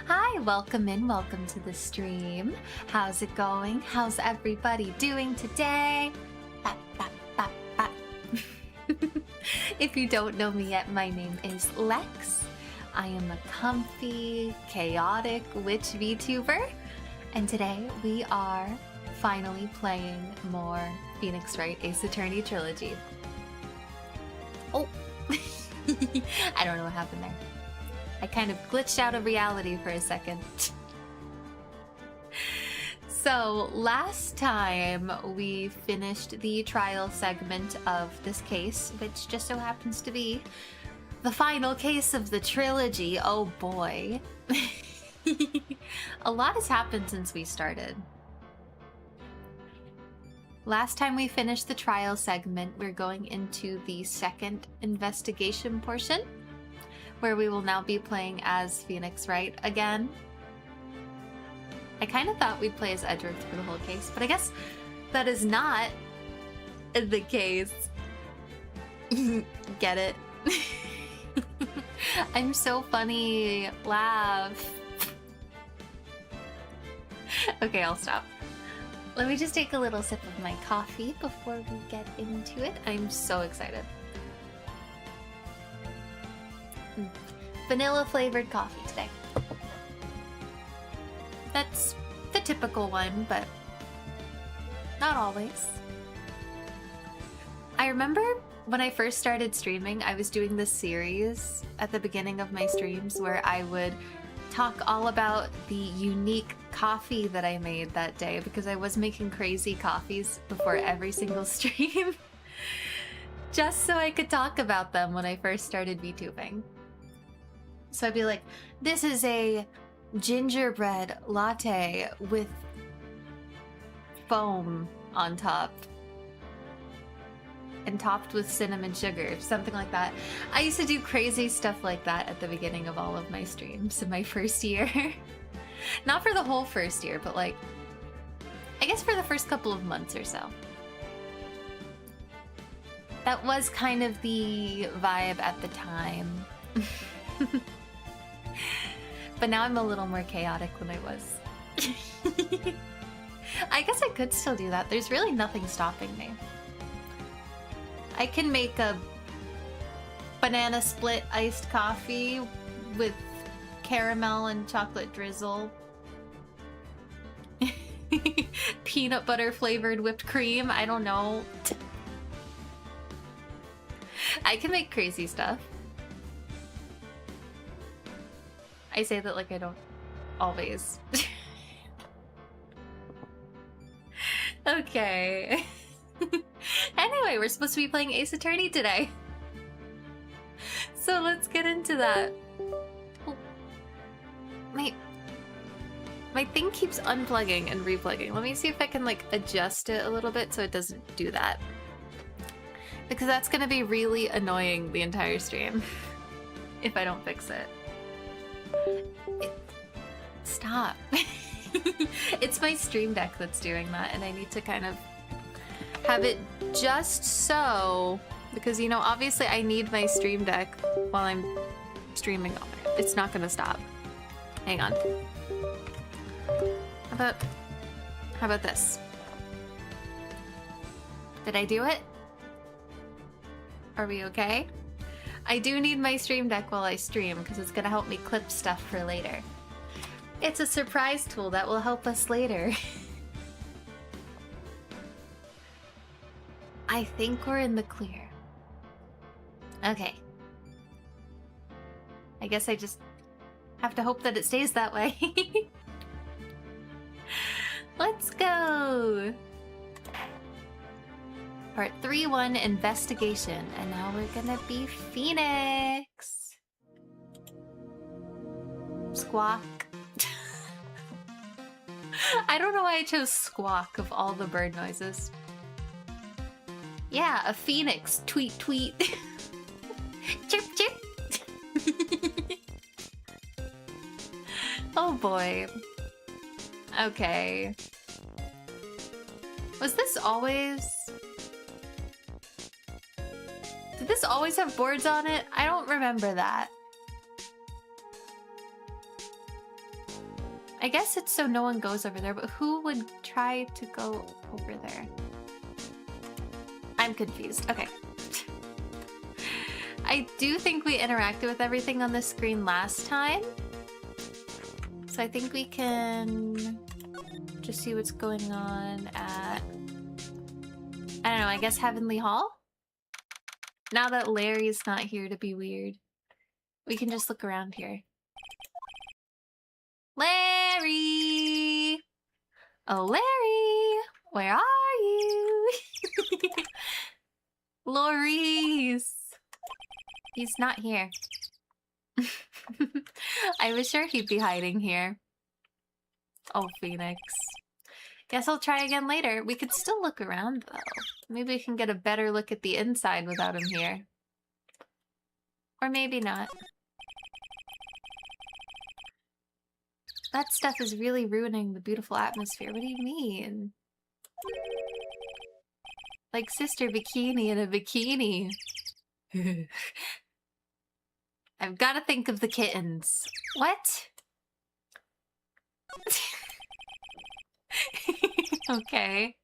Hi, welcome in, welcome to the stream. How's it going? How's everybody doing today? If you don't know me yet, my name is Lex. I am a comfy, chaotic witch VTuber, and today we are finally playing more Phoenix Wright Ace Attorney Trilogy. Oh, I don't know what happened there. I kind of glitched out of reality for a second. So last time we finished the trial segment of this case, which just so happens to be the final case of the trilogy. Oh boy. A lot has happened since we started. Last time we finished the trial segment, we're going into the second investigation portion, where we will now be playing as Phoenix Wright again. I kind of thought we'd play as Edward through the whole case, but I guess that is not the case. Get it? I'm so funny. Laugh. Okay, I'll stop. Let me just take a little sip of my coffee before we get into it. I'm so excited. Vanilla flavored coffee today. That's the typical one, but not always. I remember when I first started streaming, I was doing this series at the beginning of my streams where I would talk all about the unique coffee that I made that day, because I was making crazy coffees before every single stream. Just so I could talk about them when I first started VTubing. So I'd be like, this is a gingerbread latte with foam on top and topped with cinnamon sugar, something like that. I used to do crazy stuff like that at the beginning of all of my streams in my first year. Not for the whole first year, but like, I guess for the first couple of months or so. That was kind of the vibe at the time. But now I'm a little more chaotic than I was. I guess I could still do that. There's really nothing stopping me. I can make a banana split iced coffee with caramel and chocolate drizzle. Peanut butter flavored whipped cream. I don't know. I can make crazy stuff. I say that like I don't always. Okay. Anyway, we're supposed to be playing Ace Attorney today. So let's get into that. Oh, my thing keeps unplugging and replugging. Let me see if I can like adjust it a little bit so it doesn't do that. Because that's gonna be really annoying the entire stream if I don't fix it. Stop. It's my Stream Deck that's doing that, and I need to kind of have it just so, because you know, obviously I need my Stream Deck while I'm streaming on it. It's not gonna stop. Hang on. How about this? Did I do it? Are we okay? I do need my Stream Deck while I stream because it's gonna help me clip stuff for later. It's a surprise tool that will help us later. I think we're in the clear. Okay. I guess I just have to hope that it stays that way. Let's go! Part 3-1 investigation, and now we're gonna be Phoenix. Squawk. I don't know why I chose squawk of all the bird noises. Yeah, a phoenix. Tweet, tweet. Chirp, chirp. Oh boy. Okay. Was this always... Did this always have boards on it? I don't remember that. I guess it's so no one goes over there, but who would try to go over there? I'm confused. Okay. I do think we interacted with everything on the screen last time. So I think we can just see what's going on at... I don't know, I guess Heavenly Hall? Now that Larry's not here to be weird, we can just look around here. Larry! Oh, Larry! Where are you? Laurice! He's not here. I was sure he'd be hiding here. Oh, Phoenix. Guess I'll try again later. We could still look around, though. Maybe we can get a better look at the inside without him here. Or maybe not. That stuff is really ruining the beautiful atmosphere. What do you mean? Like Sister Bikini in a bikini. I've got to think of the kittens. What? Okay.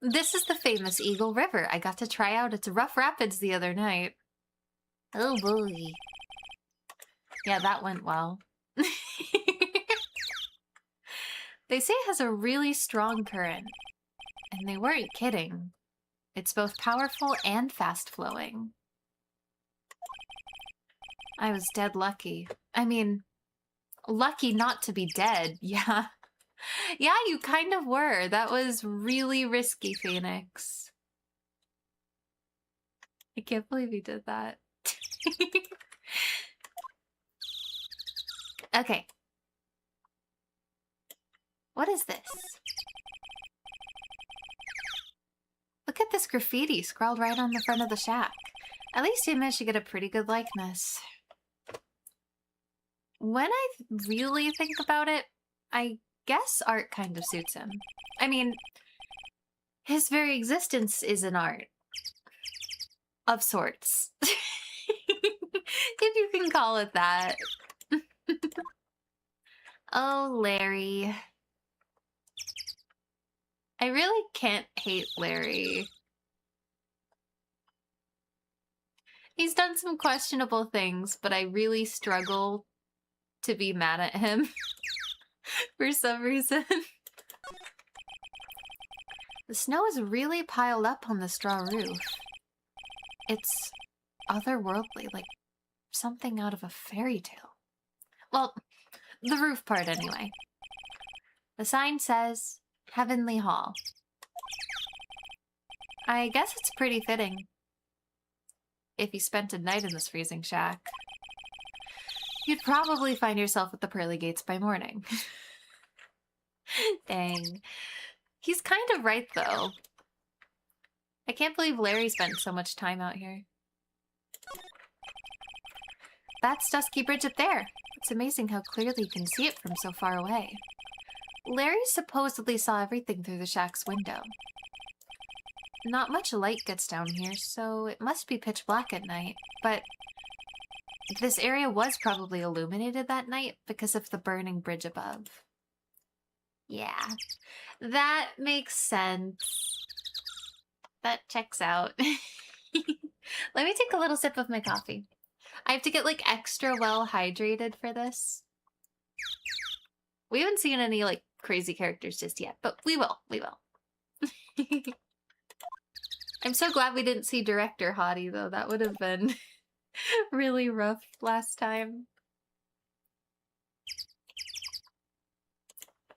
This is the famous Eagle River. I got to try out its rough rapids the other night. Oh boy. Yeah, that went well. They say it has a really strong current. And they weren't kidding. It's both powerful and fast-flowing. I was dead lucky. I mean, lucky not to be dead, yeah. Yeah, you kind of were. That was really risky, Phoenix. I can't believe he did that. Okay. What is this? Look at this graffiti scrawled right on the front of the shack. At least he managed to get a pretty good likeness. When I really think about it, I guess art kind of suits him. I mean, his very existence is an art. Of sorts. If you can call it that. Oh, Larry. I really can't hate Larry. He's done some questionable things, but I really struggle to be mad at him for some reason. The snow is really piled up on the straw roof. It's otherworldly, like something out of a fairy tale. Well, the roof part anyway. The sign says Heavenly Hall. I guess it's pretty fitting. If you spent a night in this freezing shack, you'd probably find yourself at the pearly gates by morning. Dang. He's kind of right, though. I can't believe Larry spent so much time out here. That's Dusky Bridge up there. It's amazing how clearly you can see it from so far away. Larry supposedly saw everything through the shack's window. Not much light gets down here, so it must be pitch black at night. But this area was probably illuminated that night because of the burning bridge above. Yeah, that makes sense. That checks out. Let me take a little sip of my coffee. I have to get, like, extra well hydrated for this. We haven't seen any, like, crazy characters just yet, but we will. We will. I'm so glad we didn't see Director Hottie, though. That would have been really rough last time.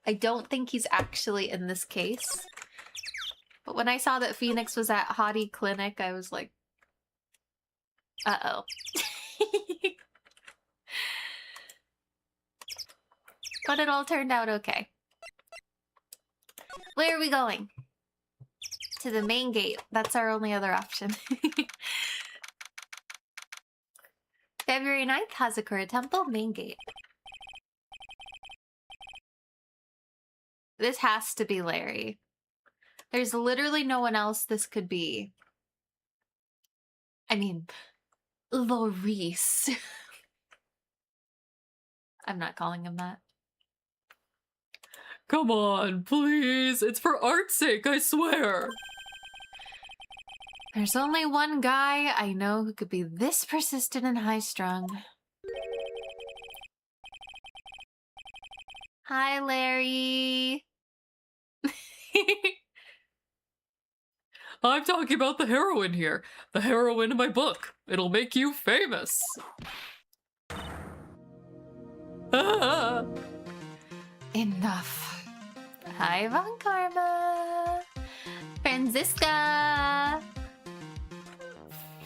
I don't think he's actually in this case. But when I saw that Phoenix was at Hottie Clinic, I was like, uh-oh. But it all turned out okay. Where are we going? To the main gate. That's our only other option. February 9th, Hazakura Temple, main gate. This has to be Larry. There's literally no one else this could be. I mean, Loris. I'm not calling him that. Come on, please. It's for art's sake, I swear. There's only one guy I know who could be this persistent and high-strung. Hi, Larry. I'm talking about the heroine here. The heroine in my book. It'll make you famous. Ah. Enough. Hi, Von Karma. Franziska.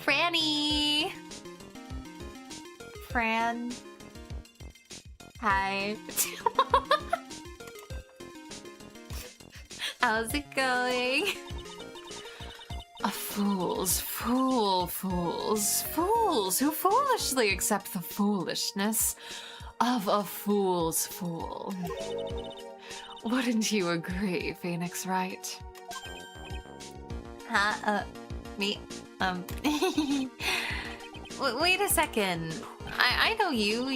Franny. Fran. Hi. How's it going? A fool's fool, fools who foolishly accept the foolishness of a fool's fool. Wouldn't you agree, Phoenix Wright? Me? Wait a second. I know you.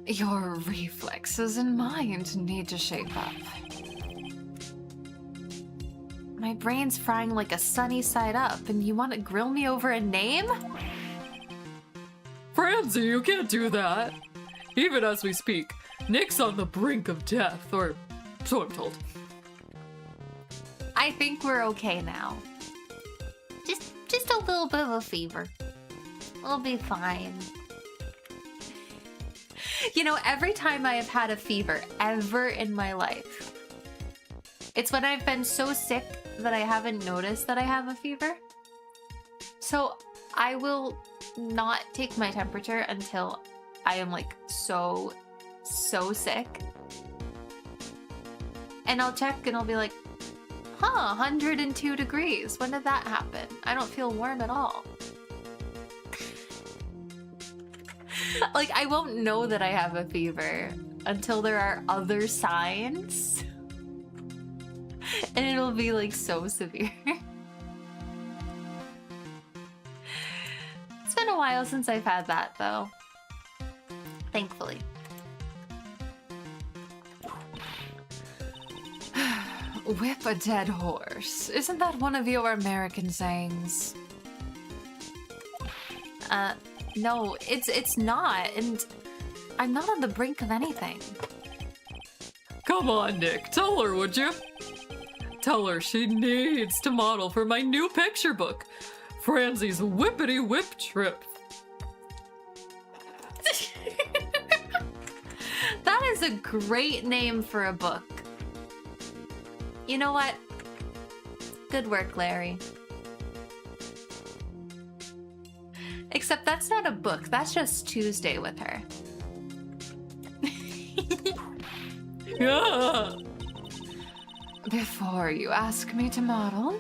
Your reflexes and mind need to shape up. My brain's frying like a sunny side up, and you want to grill me over a name? Francie, you can't do that. Even as we speak, Nick's on the brink of death, or so I'm told. I think we're okay now. Just a little bit of a fever. We'll be fine. You know, every time I have had a fever ever in my life, it's when I've been so sick that I haven't noticed that I have a fever. So I will not take my temperature until I am like so sick. And I'll check and I'll be like, huh, 102 degrees. When did that happen? I don't feel warm at all. Like, I won't know that I have a fever until there are other signs. And it'll be like so severe. It's been a while since I've had that though. Thankfully. Whip a dead horse. Isn't that one of your American sayings? No, it's not, and I'm not on the brink of anything. Come on, Nick. Tell her, would you? Tell her she needs to model for my new picture book, Franzie's Whippity Whip Trip. That is a great name for a book. You know what? Good work, Larry. Except that's not a book, that's just Tuesday with her. Yeah. Before you ask me to model,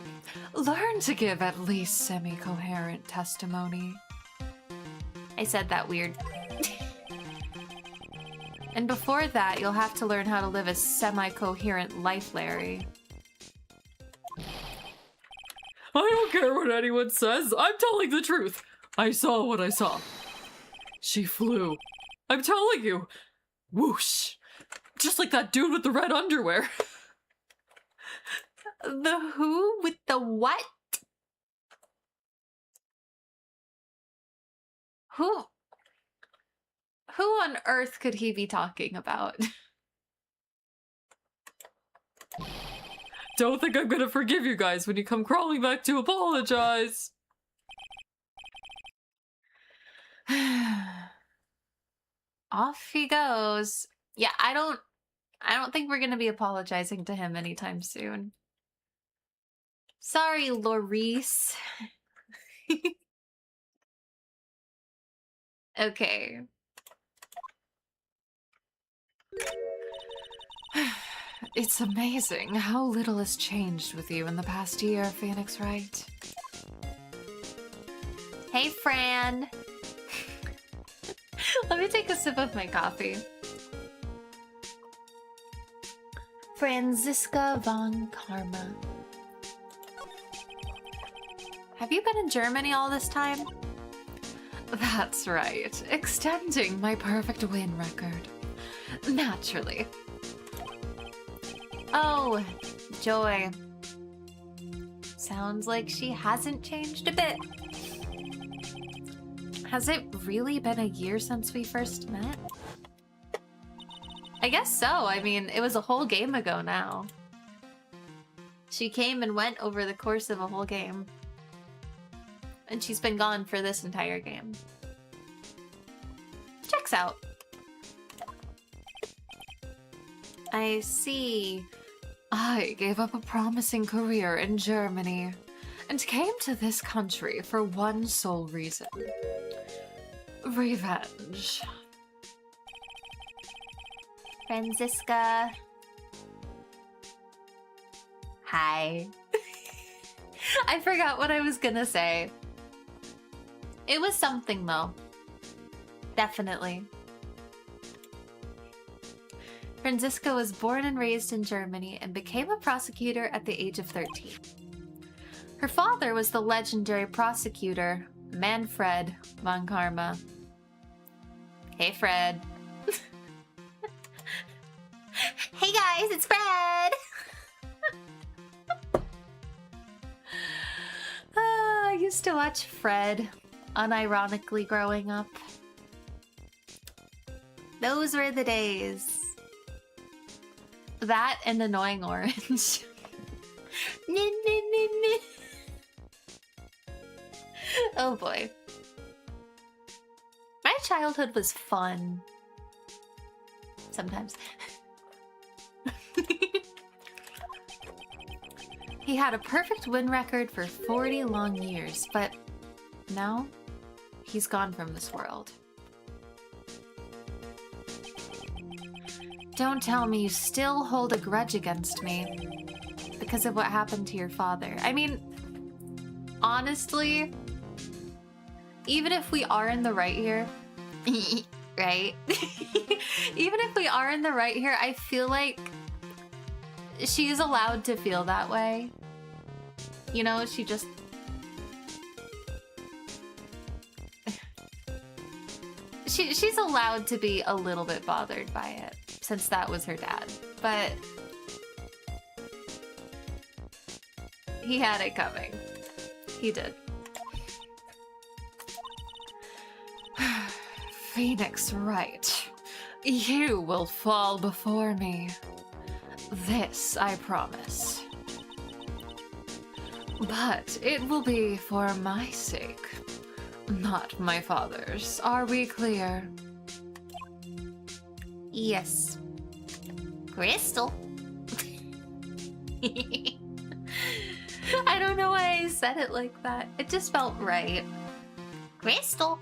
learn to give at least semi-coherent testimony. I said that weird. And before that, you'll have to learn how to live a semi-coherent life, Larry. I don't care what anyone says. I'm telling the truth. I saw what I saw. She flew. I'm telling you. Whoosh. Just like that dude with the red underwear. The who with the what? Who on earth could he be talking about? Don't think I'm gonna forgive you guys when you come crawling back to apologize. Off he goes. Yeah, I don't think we're gonna be apologizing to him anytime soon. Sorry, Laurice. Okay. It's amazing how little has changed with you in the past year, Phoenix Wright. Hey, Fran. Let me take a sip of my coffee. Franziska von Karma. Have you been in Germany all this time? That's right. Extending my perfect win record. Naturally. Oh, joy. Sounds like she hasn't changed a bit. Has it really been a year since we first met? I guess so. I mean, it was a whole game ago now. She came and went over the course of a whole game. And she's been gone for this entire game. Checks out. I see. I gave up a promising career in Germany and came to this country for one sole reason. Revenge. Franziska. Hi. I forgot what I was gonna say. It was something though. Definitely. Franziska was born and raised in Germany and became a prosecutor at the age of 13. Her father was the legendary prosecutor, Manfred von Karma. Hey, Fred. Hey guys, it's Fred! I used to watch Fred unironically growing up. Those were the days. That and Annoying Orange. Oh boy. My childhood was fun. Sometimes. He had a perfect win record for 40 long years, but now he's gone from this world. Don't tell me you still hold a grudge against me because of what happened to your father. I mean, honestly, even if we are in the right here, right? Even if we are in the right here, I feel like she's allowed to feel that way. You know, she just... she's allowed to be a little bit bothered by it, since that was her dad. But he had it coming. He did. Phoenix Wright, you will fall before me. This I promise. But it will be for my sake, not my father's. Are we clear? Yes. Crystal. I don't know why I said it like that. It just felt right. Crystal.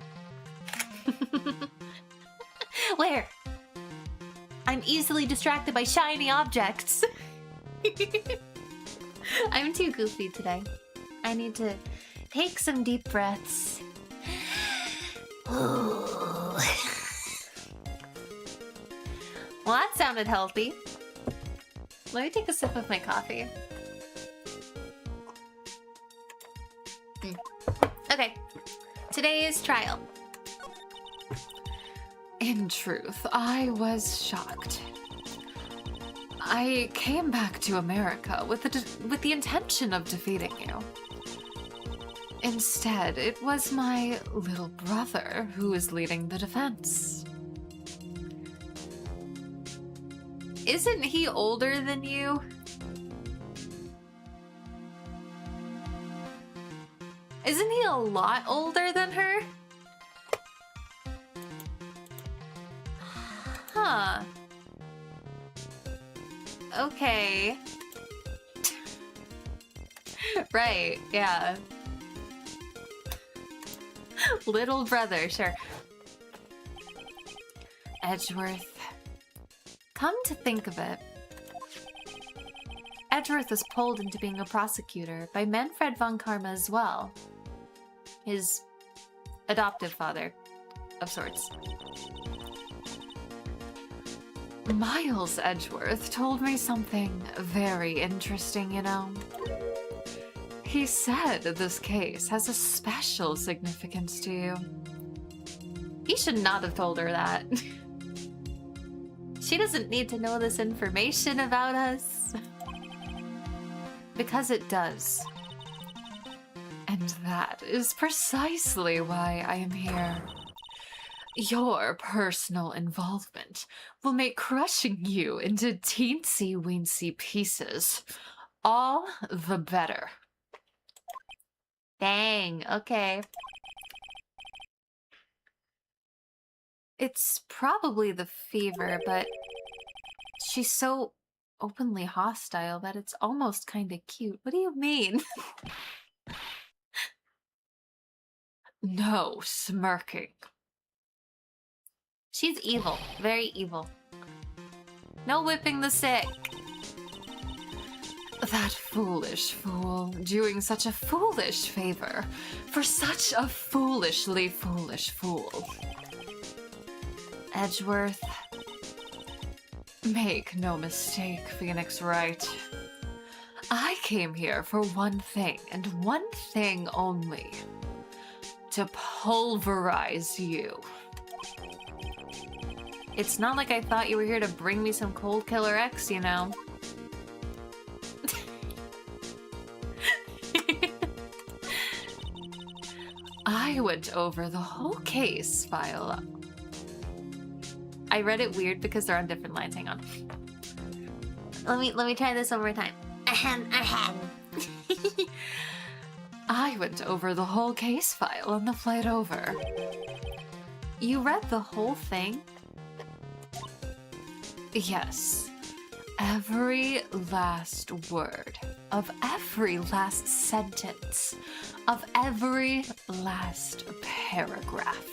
Where? I'm easily distracted by shiny objects. I'm too goofy today. I need to take some deep breaths. Well, that sounded healthy. Let me take a sip of my coffee. Okay, today's trial. In truth, I was shocked. I came back to America with the intention of defeating you. Instead, it was my little brother who is leading the defense. Isn't he older than you? Isn't he a lot older than her? Huh. Okay. Right, yeah. Little brother, sure. Edgeworth. Come to think of it, Edgeworth was pulled into being a prosecutor by Manfred von Karma as well. His adoptive father, of sorts. Miles Edgeworth told me something very interesting, you know. He said this case has a special significance to you. He should not have told her that. She doesn't need to know this information about us. Because it does. And that is precisely why I am here. Your personal involvement will make crushing you into teensy-weensy pieces all the better. Dang, okay. It's probably the fever, but she's so openly hostile that it's almost kind of cute. What do you mean? No smirking. She's evil, very evil. No whipping the sick. That foolish fool doing such a foolish favor for such a foolishly foolish fool. Edgeworth, make no mistake, Phoenix Wright. I came here for one thing, and one thing only. To pulverize you. It's not like I thought you were here to bring me some Cold Killer X, you know. I went over the whole case file. I read it weird because they're on different lines. Hang on. Let me try this one more time. I went over the whole case file on the flight over. You read the whole thing? Yes. every last word, of every last sentence, of every last paragraph.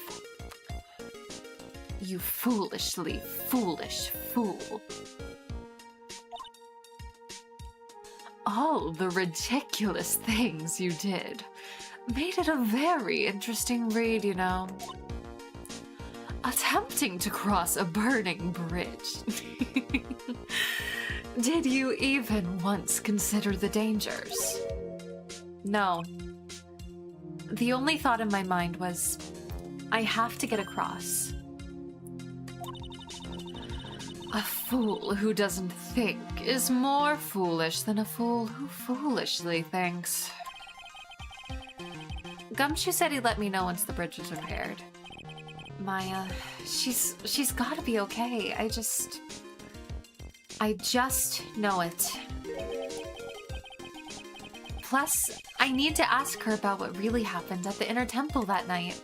You foolishly foolish fool. All the ridiculous things you did made it a very interesting read, you know. Attempting to cross a burning bridge. Did you even once consider the dangers? No. The only thought in my mind was, I have to get across. A fool who doesn't think is more foolish than a fool who foolishly thinks. Gumshoe said he'd let me know once the bridge was repaired. Maya, she's gotta be okay. I just know it. Plus, I need to ask her about what really happened at the inner temple that night.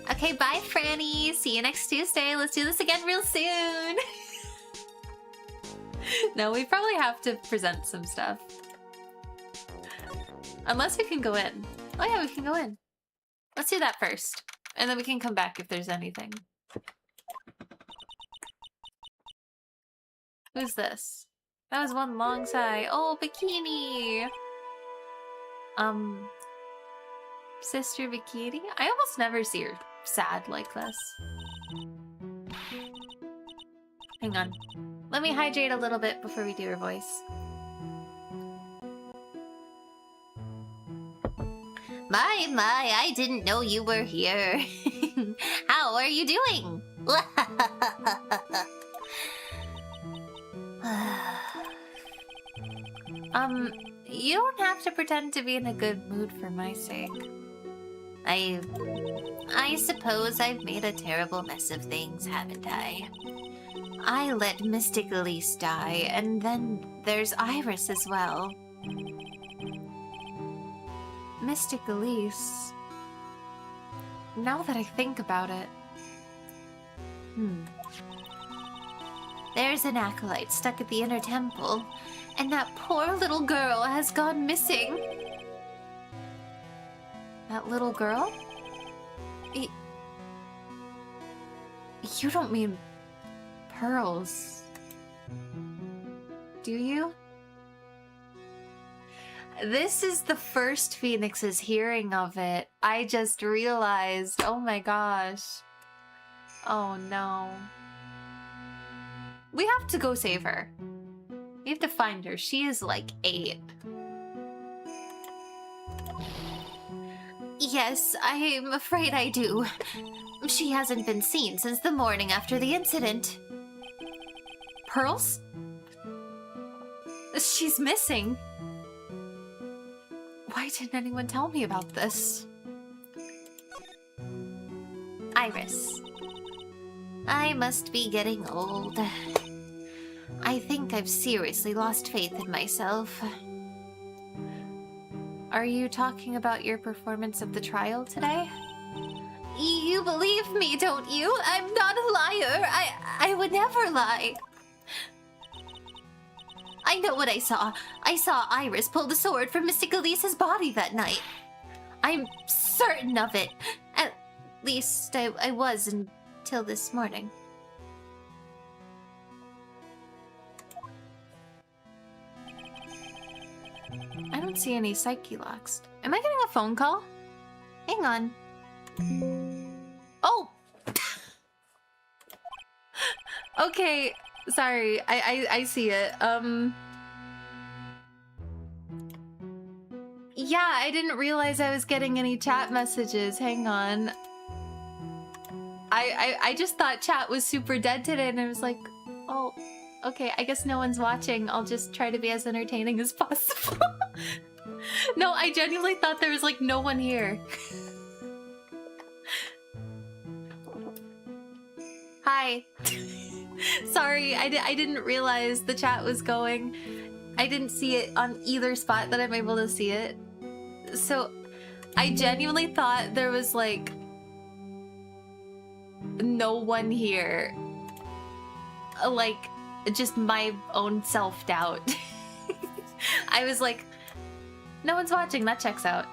Okay, bye, Franny. See you next Tuesday. Let's do this again real soon. No, we probably have to present some stuff. Unless we can go in. Oh yeah, we can go in. Let's do that first. And then we can come back if there's anything. Who's this? That was one long sigh. Oh, Bikini! Sister Bikini? I almost never see her sad like this. Hang on. Let me hydrate a little bit before we do her voice. My, I didn't know you were here. How are you doing? You don't have to pretend to be in a good mood for my sake. I suppose I've made a terrible mess of things, haven't I? I let Mystic Elise die, and then there's Iris as well. Mystic Elise... Now that I think about it... There's an acolyte stuck at the inner temple, and that poor little girl has gone missing. That little girl? You don't mean Pearls, do you? This is the first Phoenix's hearing of it. I just realized. Oh my gosh. Oh no. We have to go save her. We have to find her. She is like 8. Yes, I'm afraid I do. She hasn't been seen since the morning after the incident. Pearls? She's missing. Why didn't anyone tell me about this? Iris. I must be getting old. I think I've seriously lost faith in myself. Are you talking about your performance of the trial today? You believe me, don't you? I'm not a liar. I would never lie. I know what I saw. I saw Iris pull the sword from Mystic Elise's body that night. I'm certain of it. At least I was until this morning. I don't see any psyche locks. Am I getting a phone call? Hang on. Oh! Okay, sorry. I see it. Yeah, I didn't realize I was getting any chat messages. Hang on. I just thought chat was super dead today, and I was like, oh, okay, I guess no one's watching. I'll just try to be as entertaining as possible. No, I genuinely thought there was like no one here. Hi. Sorry, I didn't realize the chat was going. I didn't see it on either spot that I'm able to see it. So I genuinely thought there was like no one here. like, just my own self-doubt. I was like, no one's watching, that checks out.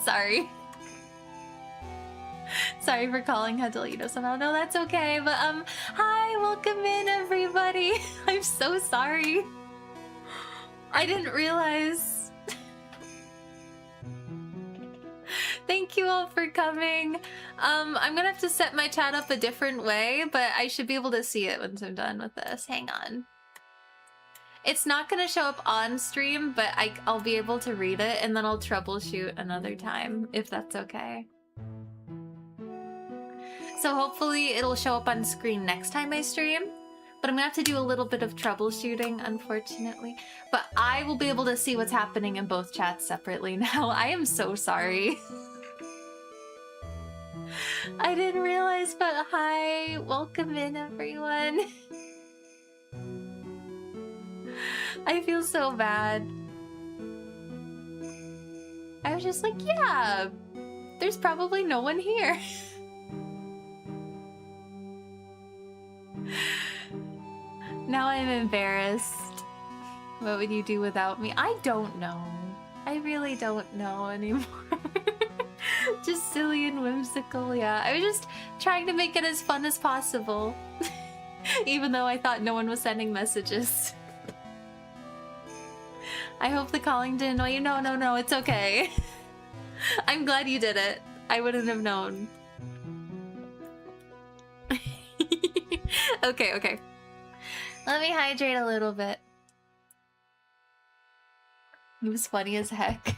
Sorry. Sorry for calling Hadalito somehow. No, that's okay. But hi, welcome in everybody. I'm so sorry. I didn't realize. Thank you all for coming. I'm gonna have to set my chat up a different way, but I should be able to see it once I'm done with this. Hang on. It's not gonna show up on stream, but I'll be able to read it, and then I'll troubleshoot another time, if that's okay. So hopefully it'll show up on screen next time I stream, but I'm gonna have to do a little bit of troubleshooting, unfortunately. But I will be able to see what's happening in both chats separately now. I am so sorry. I didn't realize, but hi, welcome in everyone. I feel so bad. I was just like, yeah, there's probably no one here. Now I'm embarrassed. What would you do without me? I don't know. I really don't know anymore. Just silly and whimsical, yeah. I was just trying to make it as fun as possible. Even though I thought no one was sending messages. I hope the calling didn't annoy you. No, it's okay. I'm glad you did it. I wouldn't have known. Okay. Let me hydrate a little bit. It was funny as heck.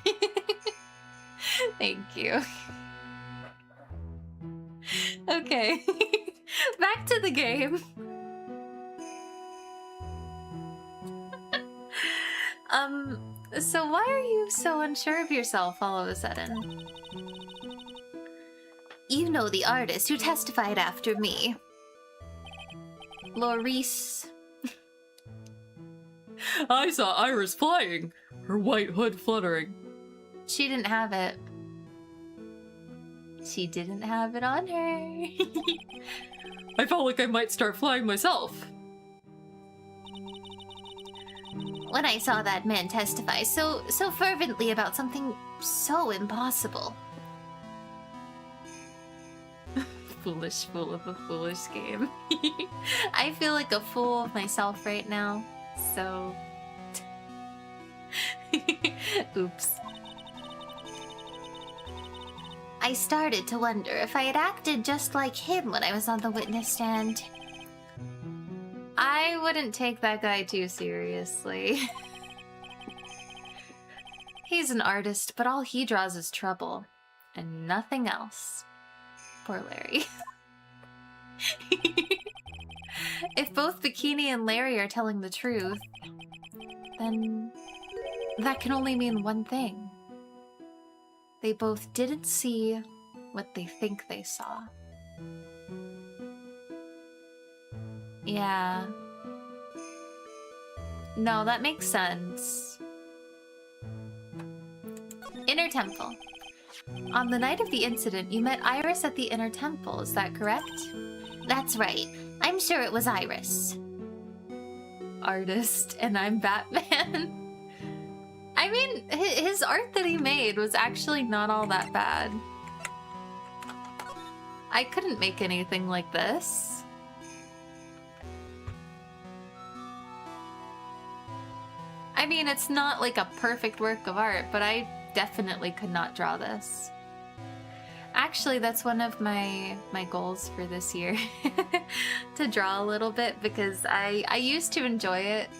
Thank you. Okay. Back to the game. So why are you so unsure of yourself all of a sudden? You know the artist who testified after me. Laurice. I saw Iris flying, her white hood fluttering. She didn't have it. She didn't have it on her. I felt like I might start flying myself. When I saw that man testify so fervently about something so impossible. Foolish fool of a foolish game. I feel like a fool of myself right now, so... Oops. I started to wonder if I had acted just like him when I was on the witness stand. I wouldn't take that guy too seriously. He's an artist, but all he draws is trouble, and nothing else. Poor Larry. If both Bikini and Larry are telling the truth, then that can only mean one thing. They both didn't see what they think they saw. Yeah. No, that makes sense. Inner Temple. On the night of the incident, you met Iris at the Inner Temple, is that correct? That's right. I'm sure it was Iris. Artist, and I'm Batman. I mean, his art that he made was actually not all that bad. I couldn't make anything like this. I mean, it's not like a perfect work of art, but I definitely could not draw this. Actually, that's one of my goals for this year. To draw a little bit, because I used to enjoy it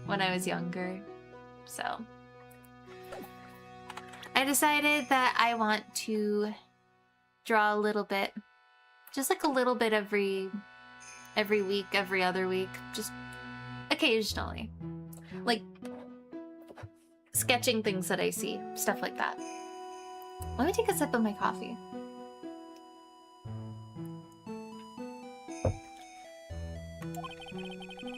when I was younger. So I decided that I want to draw a little bit. Just like a little bit every week, every other week. Just occasionally. Like sketching things that I see. Stuff like that. Let me take a sip of my coffee.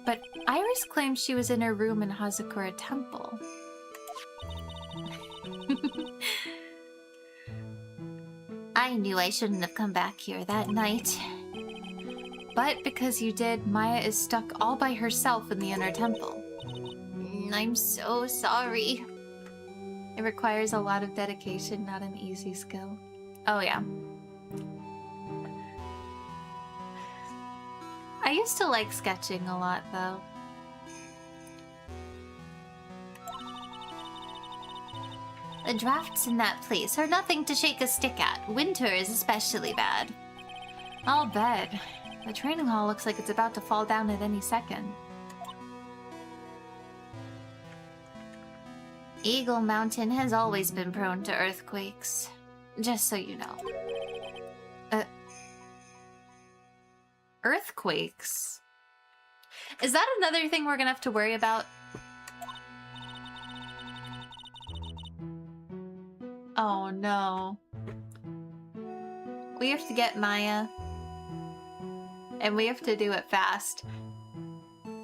But Iris claims she was in her room in Hazakura Temple. I knew I shouldn't have come back here that night. but because you did, Maya is stuck all by herself in the inner temple. I'm so sorry. It requires a lot of dedication, not an easy skill. Oh yeah. I used to like sketching a lot, though. The drafts in that place are nothing to shake a stick at. Winter is especially bad. I'll bet. The training hall looks like it's about to fall down at any second. Eagle Mountain has always been prone to earthquakes. Just so you know. Earthquakes? Is that another thing we're gonna have to worry about? Oh no. We have to get Maya. And we have to do it fast.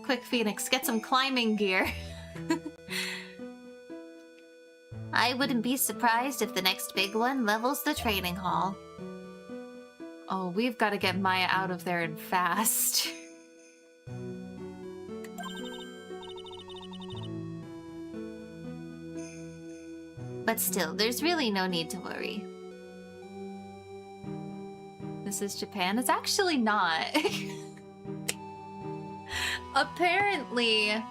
Quick, Phoenix, get some climbing gear. I wouldn't be surprised if the next big one levels the training hall. Oh, we've got to get Maya out of there and fast. But still, there's really no need to worry. This is Japan? It's actually not. Apparently,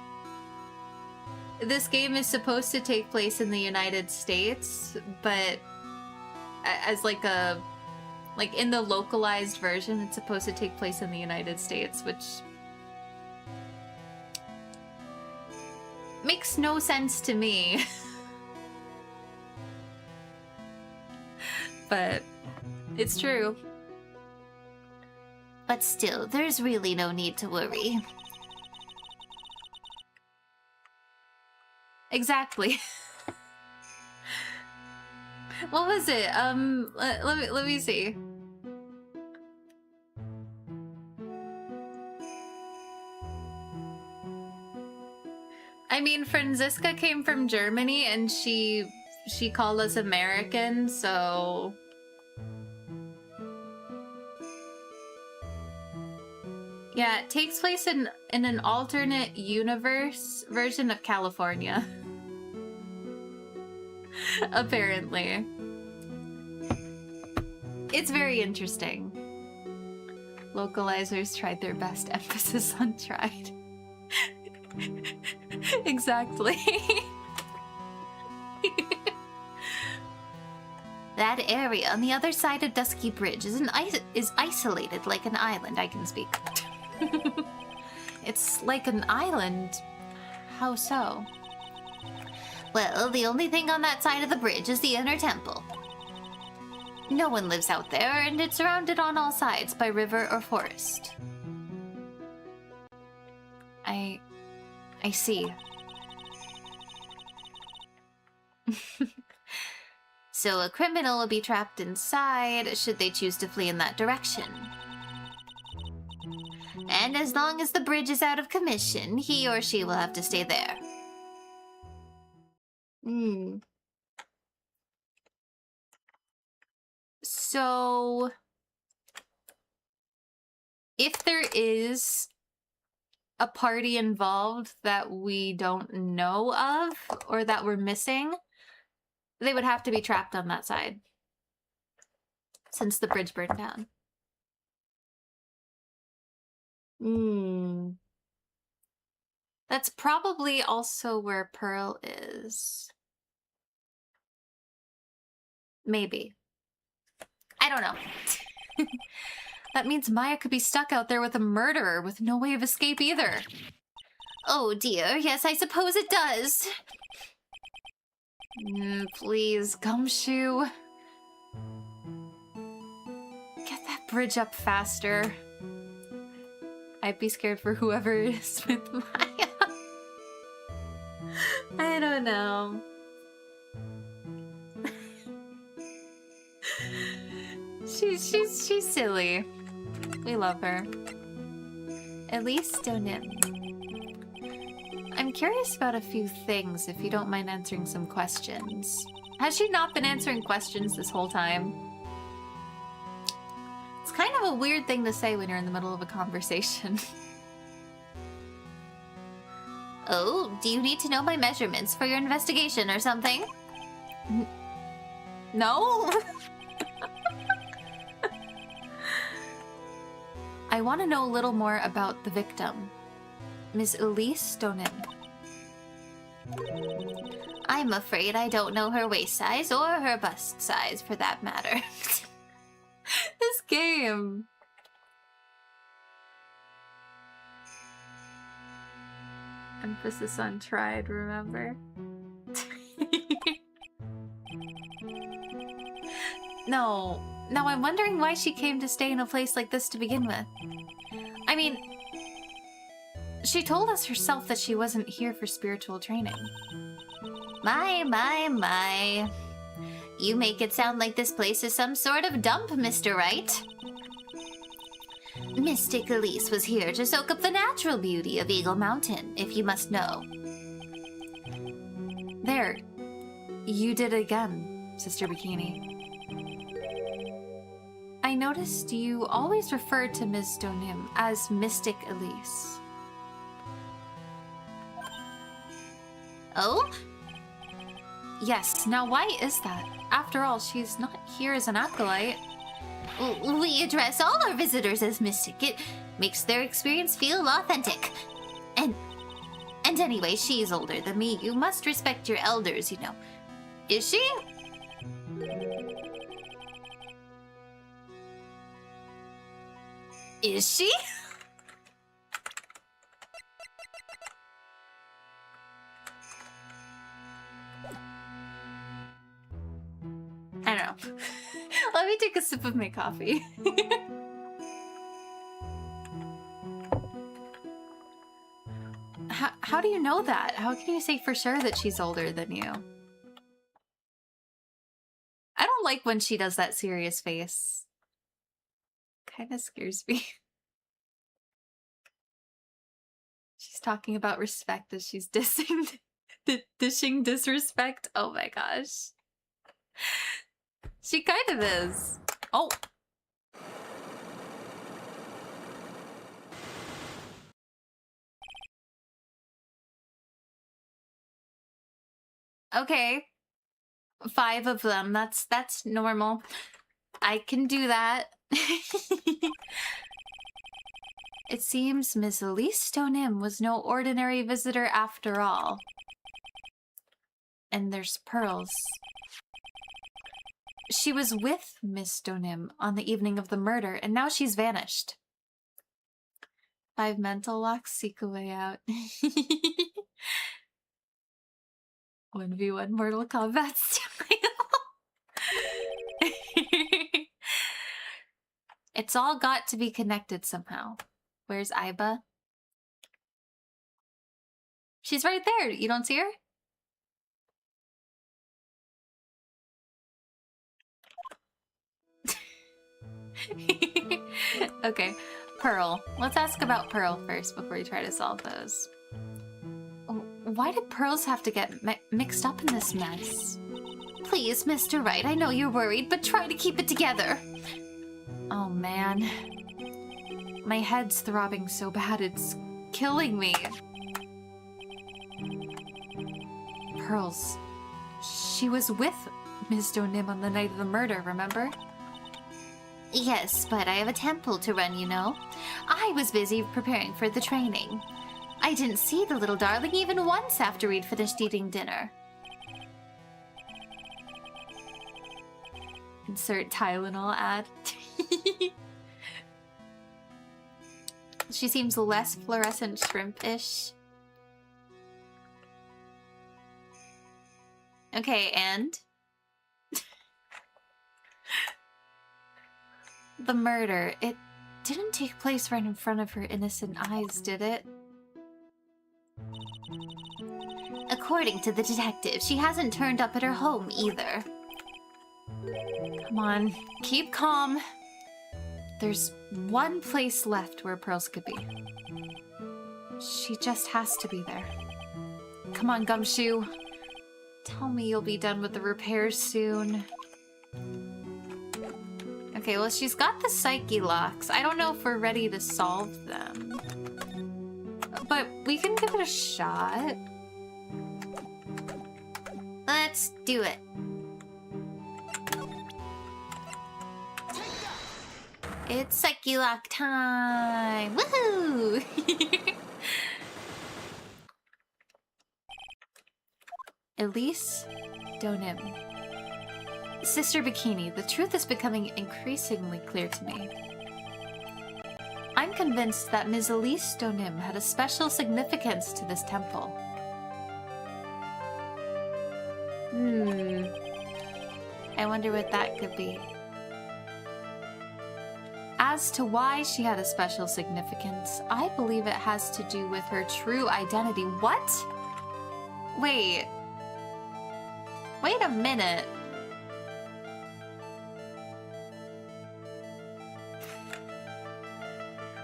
this game is supposed to take place in the United States, but as like in the localized version, it's supposed to take place in the United States, which makes no sense to me. But it's true. But still, there's really no need to worry. Exactly. What was it? Let me see. I mean, Franziska came from Germany and she called us American, so yeah, it takes place in an alternate universe version of California. Apparently. It's very interesting. Localizers tried their best, emphasis on tried. Exactly. That area on the other side of Dusky Bridge is isolated like an island. I can speak. It's like an island. How so? Well, the only thing on that side of the bridge is the inner temple. No one lives out there, and it's surrounded on all sides by river or forest. I see. So a criminal will be trapped inside should they choose to flee in that direction. And as long as the bridge is out of commission, he or she will have to stay there. So, if there is a party involved that we don't know of or that we're missing, they would have to be trapped on that side since the bridge burned down. That's probably also where Pearl is. Maybe. I don't know. That means Maya could be stuck out there with a murderer with no way of escape either. Oh dear, yes, I suppose it does. Please, Gumshoe. Get that bridge up faster. I'd be scared for whoever is with Maya. I don't know. She's silly. We love her. At least Donim. I'm curious about a few things, if you don't mind answering some questions. Has she not been answering questions this whole time? It's kind of a weird thing to say when you're in the middle of a conversation. Oh, do you need to know my measurements for your investigation or something? No? I want to know a little more about the victim, Miss Elise Stonin. I'm afraid I don't know her waist size or her bust size, for that matter. This game. Emphasis on tried, remember? No, I'm wondering why she came to stay in a place like this to begin with. I mean, she told us herself that she wasn't here for spiritual training. My. You make it sound like this place is some sort of dump, Mr. Wright. Mystic Elise was here to soak up the natural beauty of Eagle Mountain, if you must know. There. You did it again, Sister Bikini. I noticed you always referred to Ms. Donim as Mystic Elise. Oh? Yes, now why is that? After all, she's not here as an acolyte. We address all our visitors as mystic. It makes their experience feel authentic. And anyway, she's older than me. You must respect your elders, you know. Is she? Is she? I don't know. Let me take a sip of my coffee. How do you know that? How can you say for sure that she's older than you? I don't like when she does that serious face. Kind of scares me. She's talking about respect as she's dishing disrespect. Oh my gosh. She kind of is. Oh. Okay. 5 of them. That's normal. I can do that. It seems Miss Elise Stonim was no ordinary visitor after all. And there's Pearls. She was with Miss Stonim on the evening of the murder, and now she's vanished. 5 mental locks, seek a way out. 1v1 Mortal Kombat style. It's all got to be connected somehow. Where's Aiba? She's right there. You don't see her? Okay, Pearl. Let's ask about Pearl first before we try to solve those. Why did Pearls have to get mixed up in this mess? Please, Mr. Wright, I know you're worried, but try to keep it together. Oh man. My head's throbbing so bad it's killing me. Pearls. She was with Ms. Donim on the night of the murder, remember? Yes, but I have a temple to run, you know. I was busy preparing for the training. I didn't see the little darling even once after we'd finished eating dinner. Insert Tylenol ad. She seems less fluorescent shrimp-ish. Okay, and? The murder, it didn't take place right in front of her innocent eyes, did it? According to the detective, she hasn't turned up at her home either. Come on, keep calm. There's one place left where Pearls could be. She just has to be there. Come on, Gumshoe. Tell me you'll be done with the repairs soon. Okay, well, she's got the psyche locks. I don't know if we're ready to solve them. But we can give it a shot. Let's do it. It's psyche lock time! Woohoo! Elise Donim. Sister Bikini, the truth is becoming increasingly clear to me. I'm convinced that Ms. Elise Donim had a special significance to this temple. I wonder what that could be. As to why she had a special significance, I believe it has to do with her true identity. What? Wait a minute.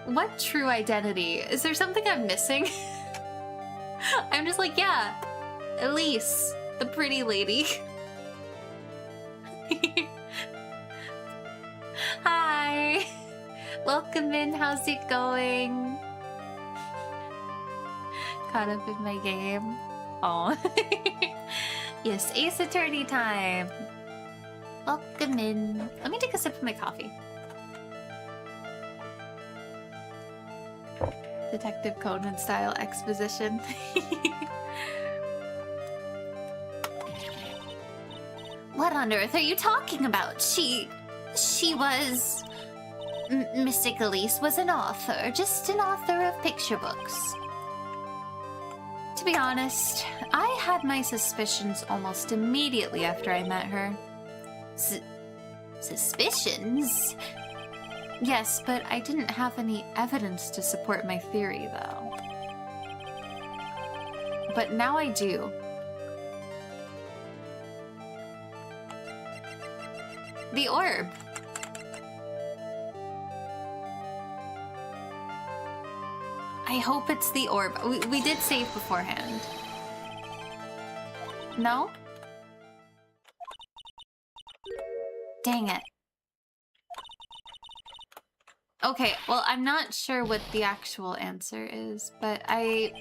What true identity? Is there something I'm missing? I'm just like, yeah, Elise, the pretty lady. Hi. Welcome in. How's it going? Caught up in my game. Oh. Yes, Ace Attorney time. Welcome in. Let me take a sip of my coffee. Detective Conan style exposition. What on earth are you talking about? She was... Mystic Elise was an author, just an author of picture books. To be honest, I had my suspicions almost immediately after I met her. Suspicions? Yes, but I didn't have any evidence to support my theory, though. But now I do. The orb. I hope it's the orb. We did save beforehand. No? Dang it. Okay, well, I'm not sure what the actual answer is, but I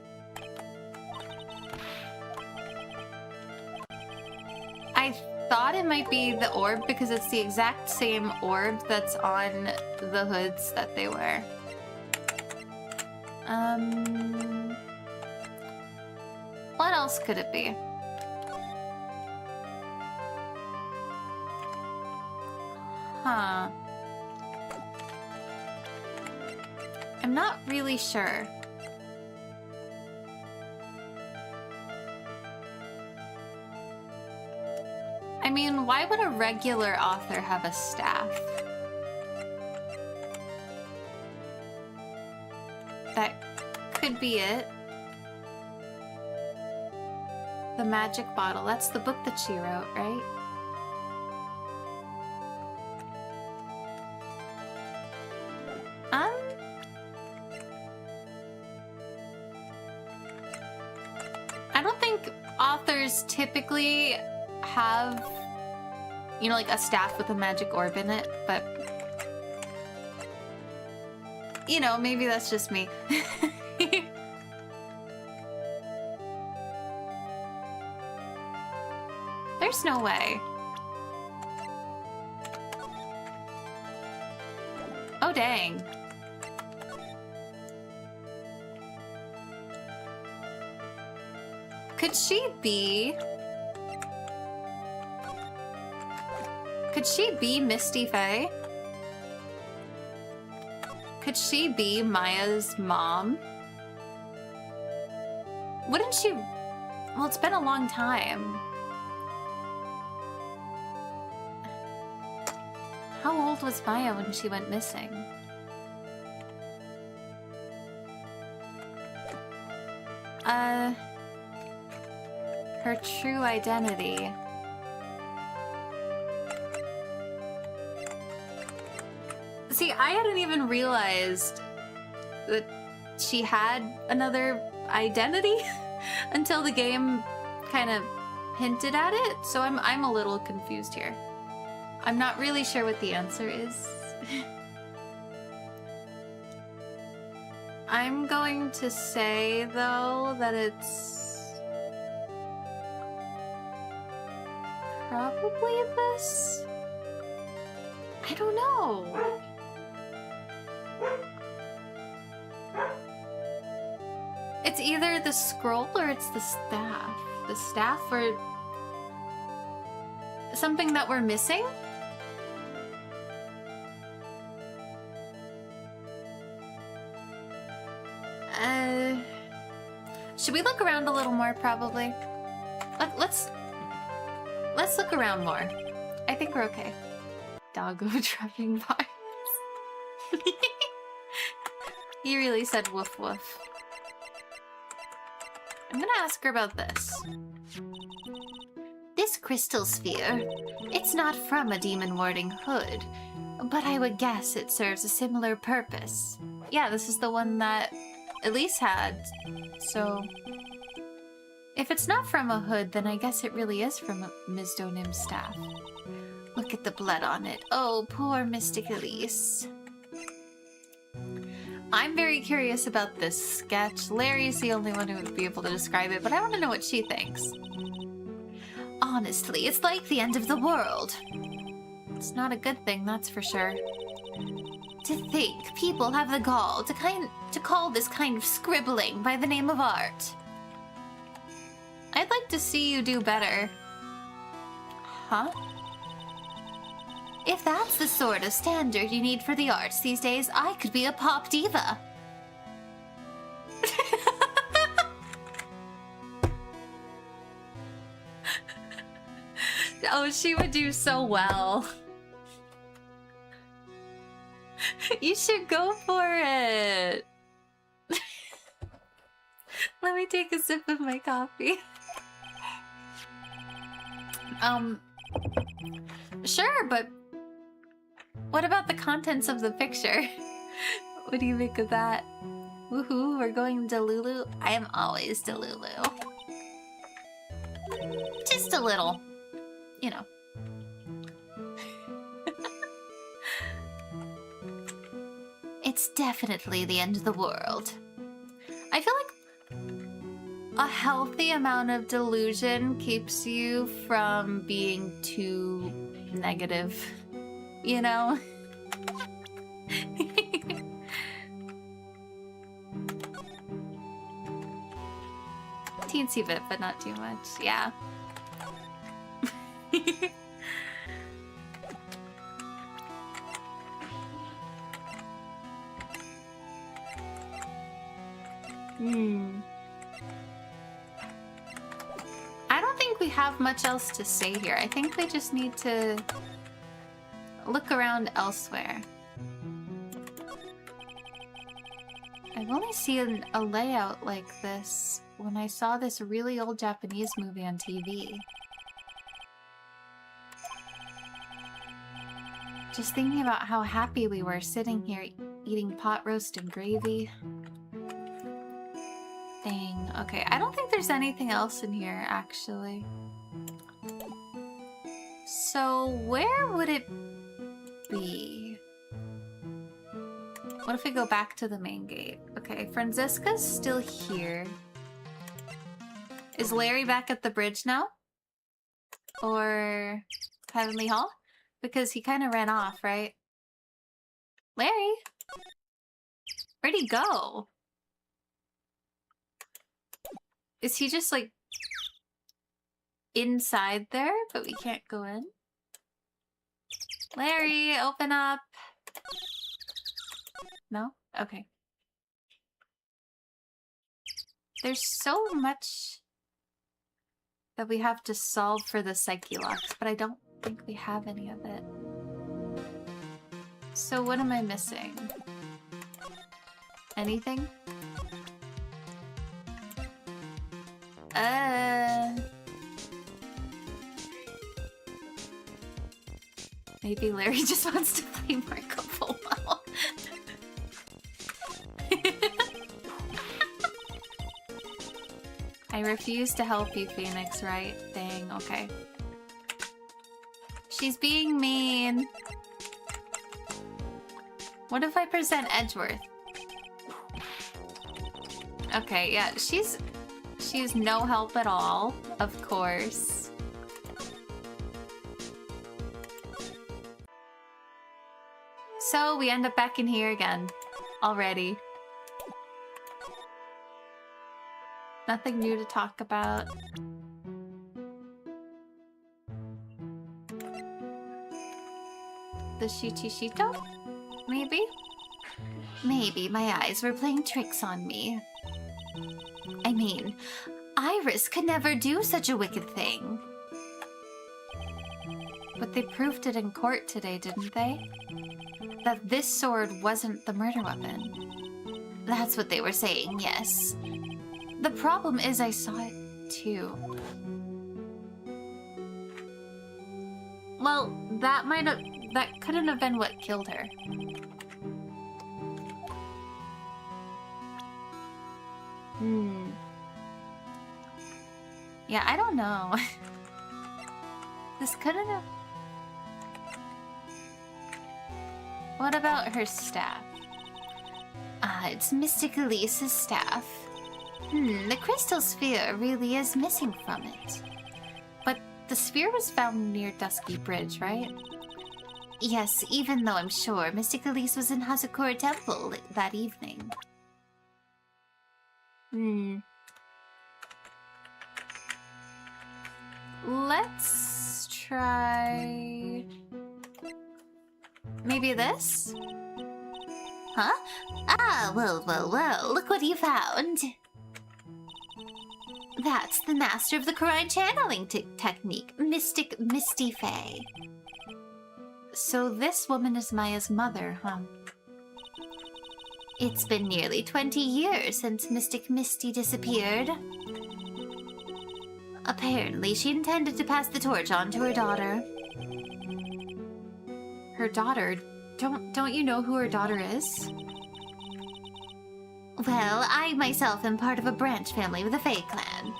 thought it might be the orb because it's the exact same orb that's on the hoods that they wear. What else could it be? Huh. I'm not really sure. I mean, why would a regular author have a staff? That could be it. The magic bottle. That's the book that she wrote, right? I don't think authors typically have, you know, like a staff with a magic orb in it, but you know, maybe that's just me. There's no way. Oh, dang. Could she be... Could she be Misty Faye? Could she be Maya's mom? Wouldn't she... Well, it's been a long time. How old was Maya when she went missing? Her true identity. See, I hadn't even realized that she had another identity until the game kind of hinted at it, so I'm a little confused here. I'm not really sure what the answer is. I'm going to say, though, that it's probably this? I don't know. It's either the scroll or it's the staff. The staff or something that we're missing? Should we look around a little more, probably? Let's look around more. I think we're okay. Doggo trapping vibes. He really said woof woof. I'm gonna ask her about this. This crystal sphere, it's not from a demon warding hood, but I would guess it serves a similar purpose. Yeah, this is the one that Elise had, so... If it's not from a hood, then I guess it really is from Ms. Donim's staff. Look at the blood on it. Oh, poor Mystic Elise. I'm very curious about this sketch. Larry's the only one who would be able to describe it, but I want to know what she thinks. Honestly, it's like the end of the world. It's not a good thing, that's for sure. To think people have the gall to call this kind of scribbling by the name of art. I'd like to see you do better. Huh? If that's the sort of standard you need for the arts these days, I could be a pop diva. Oh, she would do so well. You should go for it. Let me take a sip of my coffee. Sure, but what about the contents of the picture? What do you think of that? Woohoo, we're going to Lulu. I am always to Lulu. Just a little, you know. It's definitely the end of the world. I feel like a healthy amount of delusion keeps you from being too negative, you know? Teensy bit, but not too much, yeah. I don't think we have much else to say here. I think we just need to look around elsewhere. I've only seen a layout like this when I saw this really old Japanese movie on TV. Just thinking about how happy we were sitting here eating pot roast and gravy. Dang. Okay, I don't think there's anything else in here, actually. So, where would it be? What if we go back to the main gate? Okay, Franziska's still here. Is Larry back at the bridge now? Or Heavenly Hall? Because he kind of ran off, right? Larry? Where'd he go? Is he just, like, inside there, but we can't go in? Larry, open up! No? Okay. There's so much that we have to solve for the Psyche locks, but I don't think we have any of it. So what am I missing? Anything? Maybe Larry just wants to play Marco Polo. I refuse to help you, Phoenix Wright. Dang, okay. She's being mean. What if I present Edgeworth? Okay, yeah, she's no help at all, of course. So we end up back in here again already. Nothing new to talk about. The Shichishito? Maybe? Maybe my eyes were playing tricks on me. I mean, Iris could never do such a wicked thing. But they proved it in court today, didn't they? That this sword wasn't the murder weapon. That's what they were saying, yes. The problem is I saw it too. Well, that couldn't have been what killed her. Yeah, I don't know. This couldn't have... What about her staff? It's Mystic Elise's staff. The crystal sphere really is missing from it. But the sphere was found near Dusky Bridge, right? Yes, even though I'm sure Mystic Elise was in Hazakura Temple that evening. Let's try... maybe this? Huh? Well, look what you found. That's the master of the Kurai channeling technique, Mystic Misty Fae. So this woman is Maya's mother, huh? It's been nearly 20 years since Mystic Misty disappeared. Apparently, she intended to pass the torch on to her daughter. Her daughter? Don't you know who her daughter is? Well, I myself am part of a branch family with the Fae clan.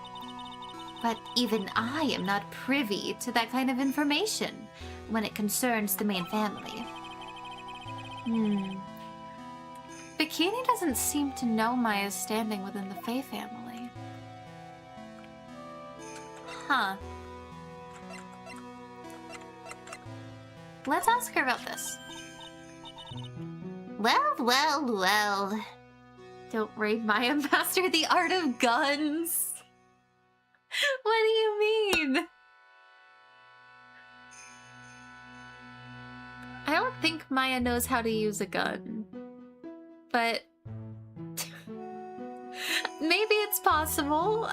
But even I am not privy to that kind of information when it concerns the main family. Bikini doesn't seem to know Maya's standing within the Fae family. Huh. Let's ask her about this. Well. Don't worry, Maya mastered the art of guns. What do you mean? I don't think Maya knows how to use a gun. But... maybe it's possible.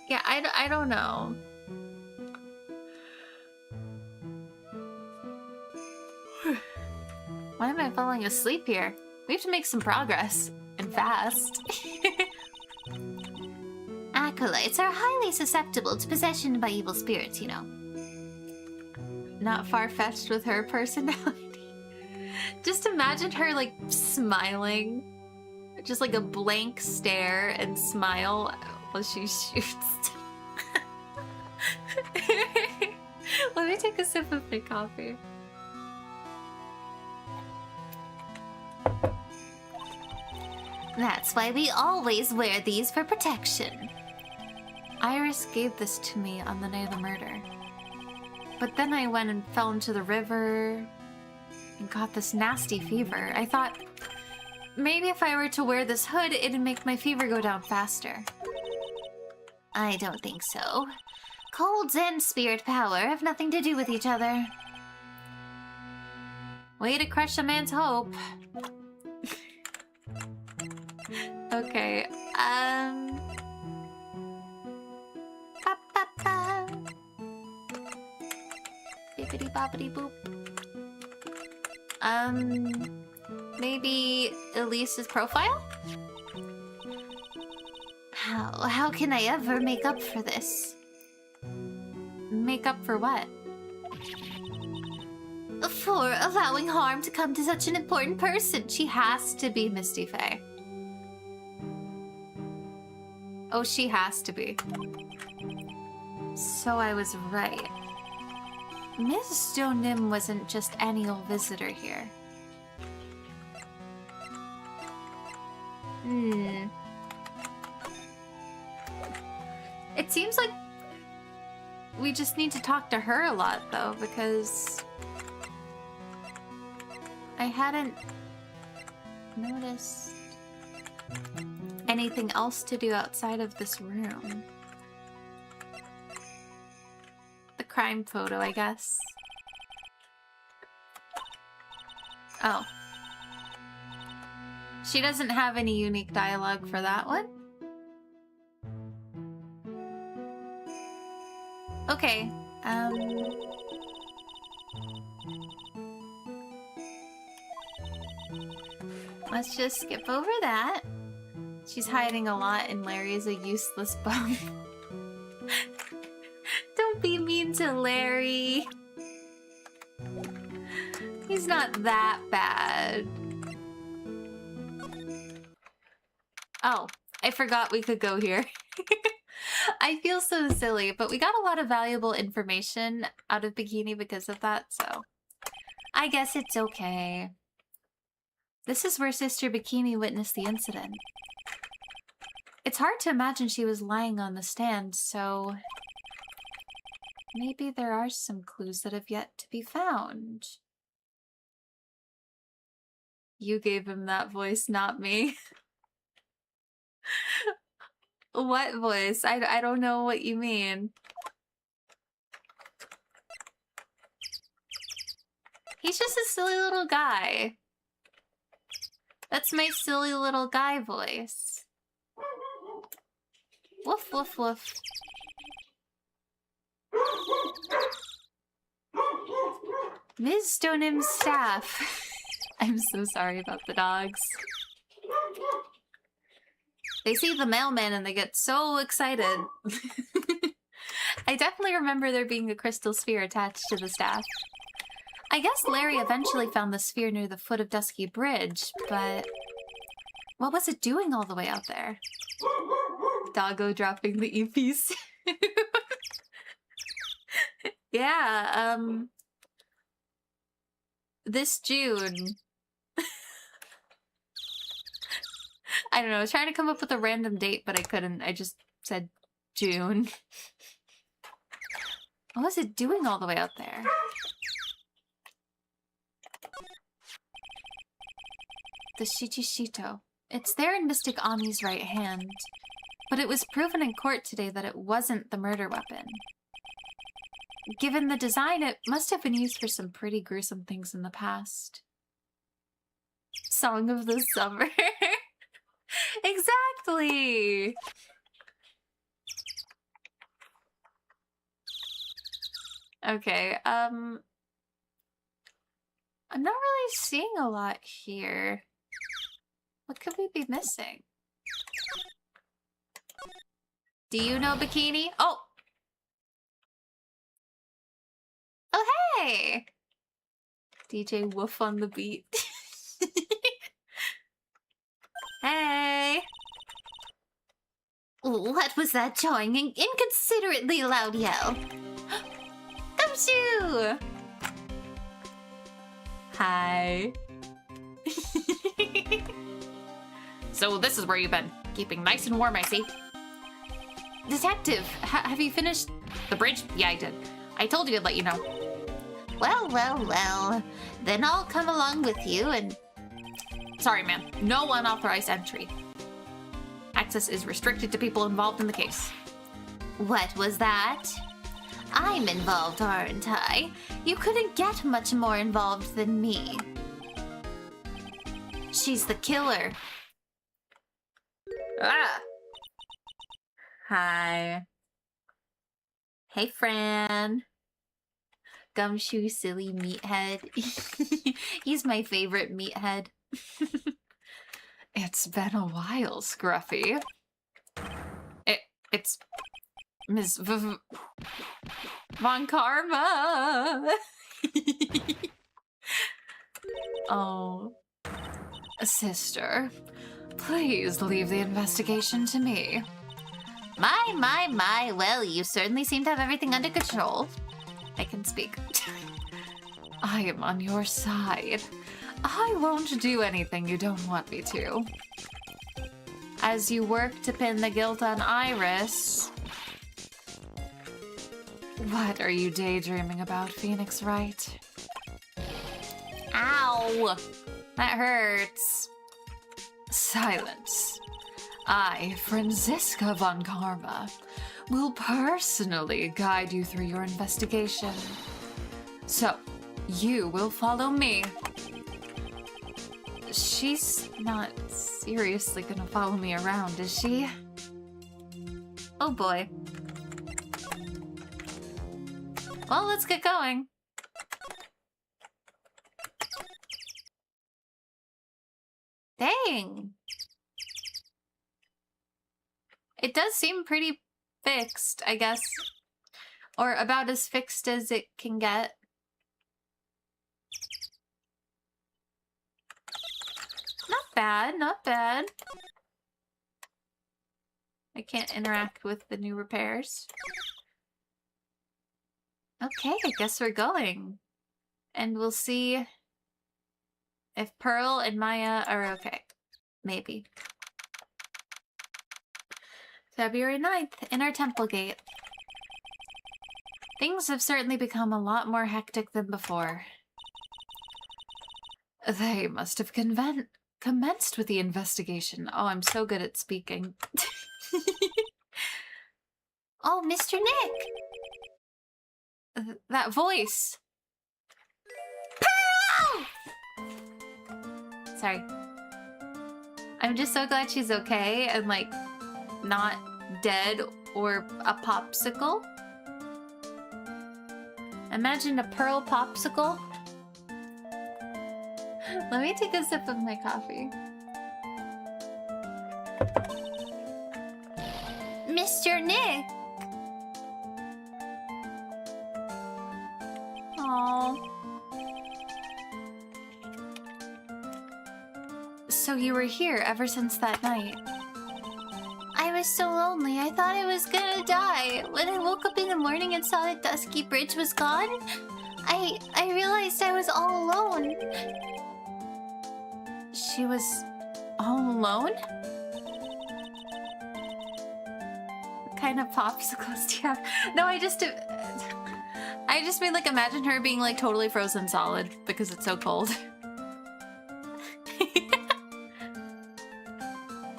Yeah, I don't know. Why am I falling asleep here? We have to make some progress. And fast. Acolytes are highly susceptible to possession by evil spirits, you know. Not far-fetched with her personality. Just imagine her, like, smiling. Just like a blank stare and smile while she shoots. Let me take a sip of my coffee. That's why we always wear these for protection. Iris gave this to me on the night of the murder. But then I went and fell into the river and got this nasty fever. I thought maybe if I were to wear this hood, it'd make my fever go down faster. I don't think so. Colds and spirit power have nothing to do with each other. Way to crush a man's hope. Okay, Bippity boppity boop. Maybe Elise's profile? How can I ever make up for this? Make up for what? For allowing harm to come to such an important person. She has to be Misty Fae. Oh, she has to be. So I was right. Ms. Stonim wasn't just any old visitor here. It seems like we just need to talk to her a lot, though, because I hadn't noticed anything else to do outside of this room. The crime photo, I guess. Oh. She doesn't have any unique dialogue for that one? Okay, let's just skip over that. She's hiding a lot and Larry is a useless bum. Don't be mean to Larry. He's not that bad. Oh, I forgot we could go here. I feel so silly, but we got a lot of valuable information out of Bikini because of that, so I guess it's okay. This is where Sister Bikini witnessed the incident. It's hard to imagine she was lying on the stand, so maybe there are some clues that have yet to be found. You gave him that voice, not me. What voice? I don't know what you mean. He's just a silly little guy. That's my silly little guy voice. Woof, woof, woof. Ms. Stonim's staff. I'm so sorry about the dogs. They see the mailman and they get so excited. I definitely remember there being a crystal sphere attached to the staff. I guess Larry eventually found the sphere near the foot of Dusky Bridge, but what was it doing all the way out there? Doggo dropping the earpiece. Yeah, this June. I don't know, I was trying to come up with a random date, but I couldn't. I just said June. What was it doing all the way out there? The Shichishito. It's there in Mystic Ami's right hand, but it was proven in court today that it wasn't the murder weapon. Given the design, it must have been used for some pretty gruesome things in the past. Song of the Summer. Exactly! Okay, I'm not really seeing a lot here. What could we be missing? Do you know Bikini? Oh! Oh, hey! DJ Woof on the beat. Hey! What was that jarring and inconsiderately loud yell? Gumshoe! Hi. So this is where you've been. Keeping nice and warm, I see. Detective, have you finished The bridge? Yeah, I did. I told you I'd let you know. Well, well, well. Then I'll come along with you and... Sorry, ma'am. No unauthorized entry. Access is restricted to people involved in the case. What was that? I'm involved, aren't I? You couldn't get much more involved than me. She's the killer. Ah! Hi. Hey, Fran. Gumshoe, silly meathead. He's my favorite meathead. It's been a while, Scruffy. It's Miss Von Karma. Oh. Sister, please leave the investigation to me. My. Well, you certainly seem to have everything under control. I can speak. I am on your side. I won't do anything you don't want me to. As you work to pin the guilt on Iris... What are you daydreaming about, Phoenix Wright? Ow! That hurts. Silence. I, Franziska von Karma, will personally guide you through your investigation. So, you will follow me. She's not seriously gonna follow me around, is she? Oh boy. Well, let's get going. Dang. It does seem pretty fixed, I guess. Or about as fixed as it can get. Not bad, not bad. I can't interact with the new repairs. Okay, I guess we're going. And we'll see if Pearl and Maya are okay. Maybe. February 9th, in our temple gate. Things have certainly become a lot more hectic than before. They must have commenced with the investigation. Oh, I'm so good at speaking. Oh, Mr. Nick! That voice! Pearl! Sorry. I'm just so glad she's okay and, like, not dead or a popsicle. Imagine a Pearl popsicle. Let me take a sip of my coffee. Mr. Nick! Aww. So you were here ever since that night? I was so lonely, I thought I was gonna die. When I woke up in the morning and saw that Dusky Bridge was gone, I realized I was all alone. She was all alone? What kind of popsicles do you have? No, I just mean, like, imagine her being, like, totally frozen solid because it's so cold.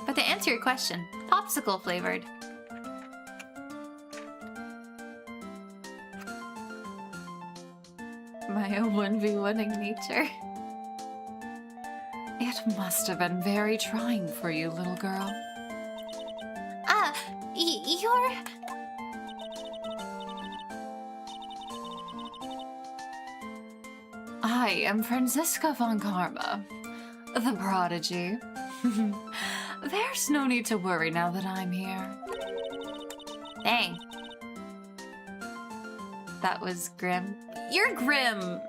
But to answer your question, popsicle flavored. My 1v1ing nature. It must have been very trying for you, little girl. You're... I am Franziska von Karma, the prodigy. There's no need to worry now that I'm here. Dang. That was grim. You're grim!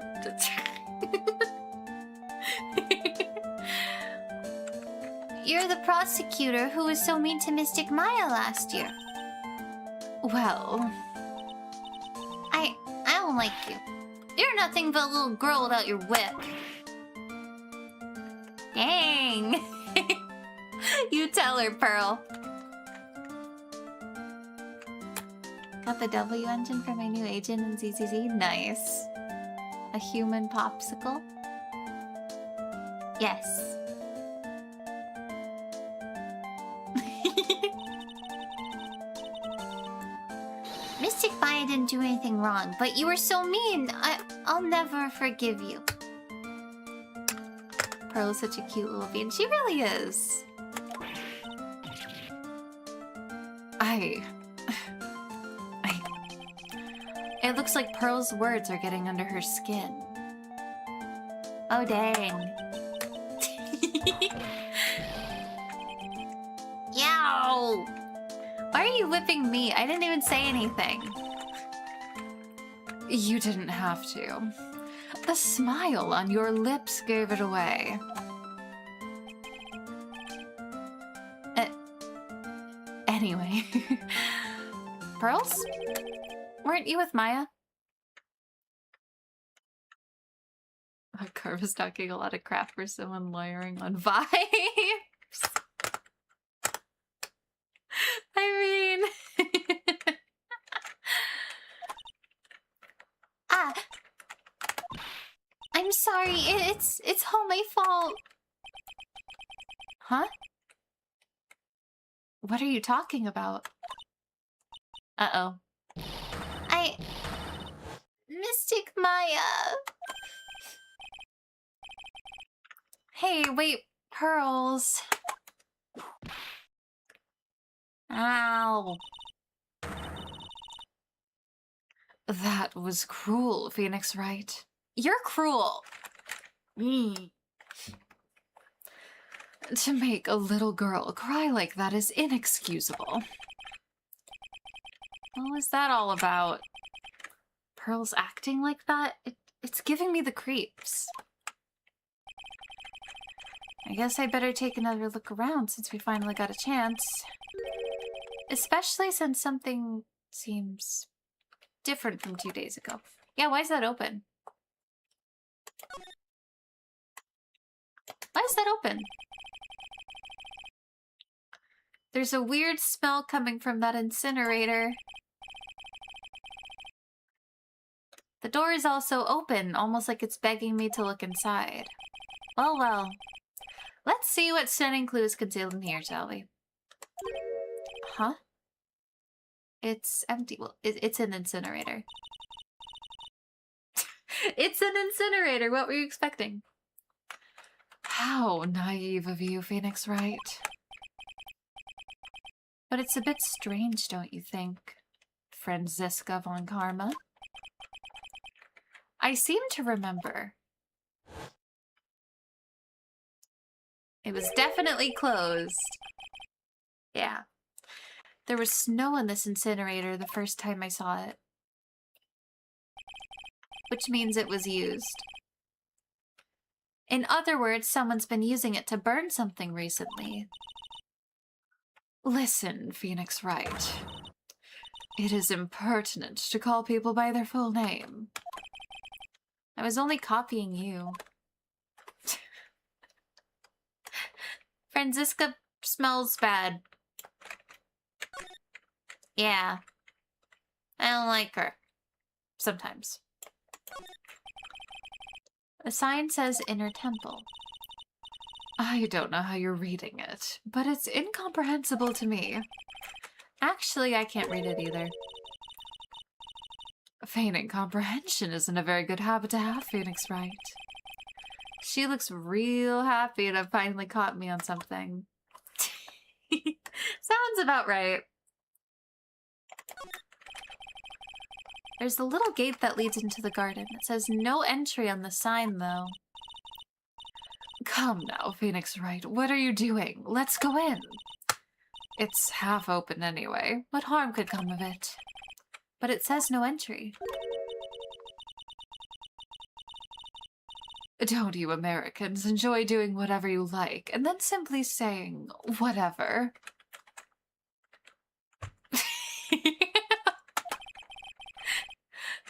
You're the prosecutor who was so mean to Mystic Maya last year. Well... I don't like you. You're nothing but a little girl without your whip. Dang! You tell her, Pearl. Got the W engine for my new agent in ZZZ. Nice. A human popsicle? Yes. Mystic Maya didn't do anything wrong, but you were so mean. I'll never forgive you. Pearl is such a cute little bean. She really is. It looks like Pearl's words are getting under her skin. Oh, dang. Yow! Why are you whipping me? I didn't even say anything. You didn't have to. The smile on your lips gave it away. Anyway. Pearls? Weren't you with Maya? Carva's talking a lot of crap for someone layering on vibes. I mean... Ah! I'm sorry, it's all my fault. Huh? What are you talking about? Uh-oh. Mystic Maya! Hey, wait, Pearls. Ow. That was cruel, Phoenix Wright. You're cruel. To make a little girl cry like that is inexcusable. What was that all about? Pearls acting like that? It's giving me the creeps. I guess I better take another look around since we finally got a chance. Especially since something seems different from 2 days ago. Yeah, why is that open? Why is that open? There's a weird smell coming from that incinerator. The door is also open, almost like it's begging me to look inside. Well, well. Let's see what stunning clues concealed in here, shall we? Huh? It's empty. Well, it's an incinerator. It's an incinerator! What were you expecting? How naive of you, Phoenix Wright. But it's a bit strange, don't you think, Franziska von Karma? I seem to remember. It was definitely closed. Yeah. There was snow in this incinerator the first time I saw it. Which means it was used. In other words, someone's been using it to burn something recently. Listen, Phoenix Wright. It is impertinent to call people by their full name. I was only copying you. Franziska smells bad. Yeah. I don't like her. Sometimes. The sign says Inner Temple. I don't know how you're reading it, but it's incomprehensible to me. Actually, I can't read it either. Feigning comprehension isn't a very good habit to have, Phoenix Wright. She looks real happy to have finally caught me on something. Sounds about right. There's a little gate that leads into the garden. It says no entry on the sign, though. Come now, Phoenix Wright. What are you doing? Let's go in. It's half open anyway. What harm could come of it? But it says no entry. Don't you Americans enjoy doing whatever you like and then simply saying whatever?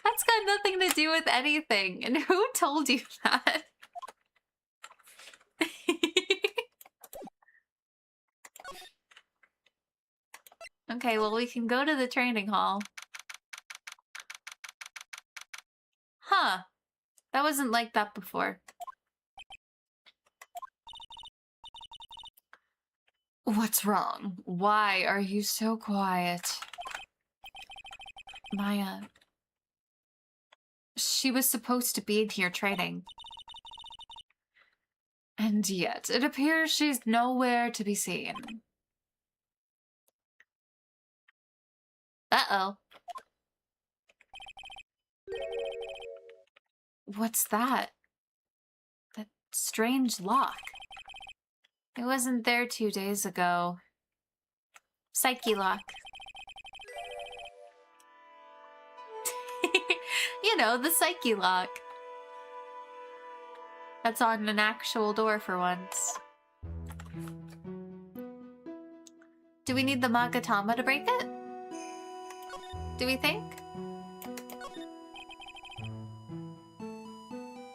That's got nothing to do with anything. And who told you that? Okay, well, we can go to the training hall. Huh. That wasn't like that before. What's wrong? Why are you so quiet? Maya. She was supposed to be in here training. And yet, it appears she's nowhere to be seen. Uh-oh. What's that? That strange lock. It wasn't there 2 days ago. Psyche lock. You know, the Psyche lock. That's on an actual door for once. Do we need the Magatama to break it? Do we think?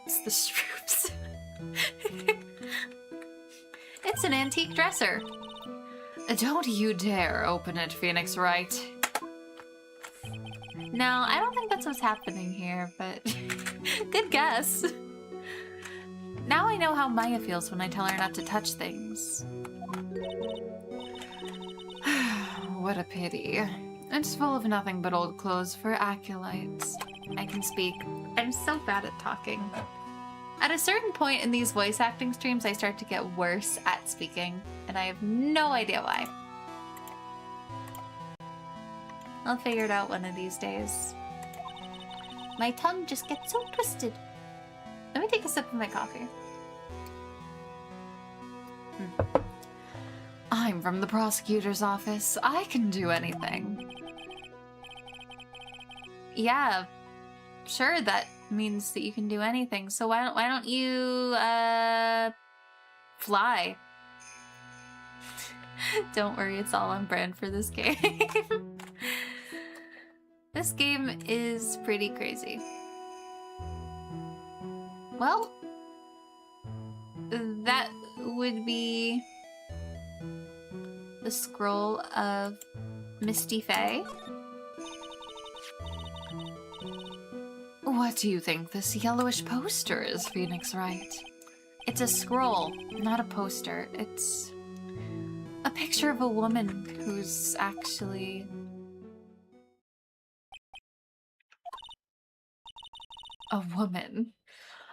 It's the Stroops. It's an antique dresser. Don't you dare open it, Phoenix Wright. No, I don't think that's what's happening here, but good guess. Now I know how Maya feels when I tell her not to touch things. What a pity. It's full of nothing but old clothes for acolytes. I can speak. I'm so bad at talking. At a certain point in these voice acting streams, I start to get worse at speaking, and I have no idea why. I'll figure it out one of these days. My tongue just gets so twisted. Let me take a sip of my coffee. I'm from the prosecutor's office. I can do anything. Yeah, sure, that means that you can do anything. So why don't you, fly? Don't worry, it's all on brand for this game. This game is pretty crazy. Well, that would be the scroll of Misty Fae. What do you think this yellowish poster is, Phoenix Wright? It's a scroll, not a poster. It's a picture of a woman who's actually... a woman.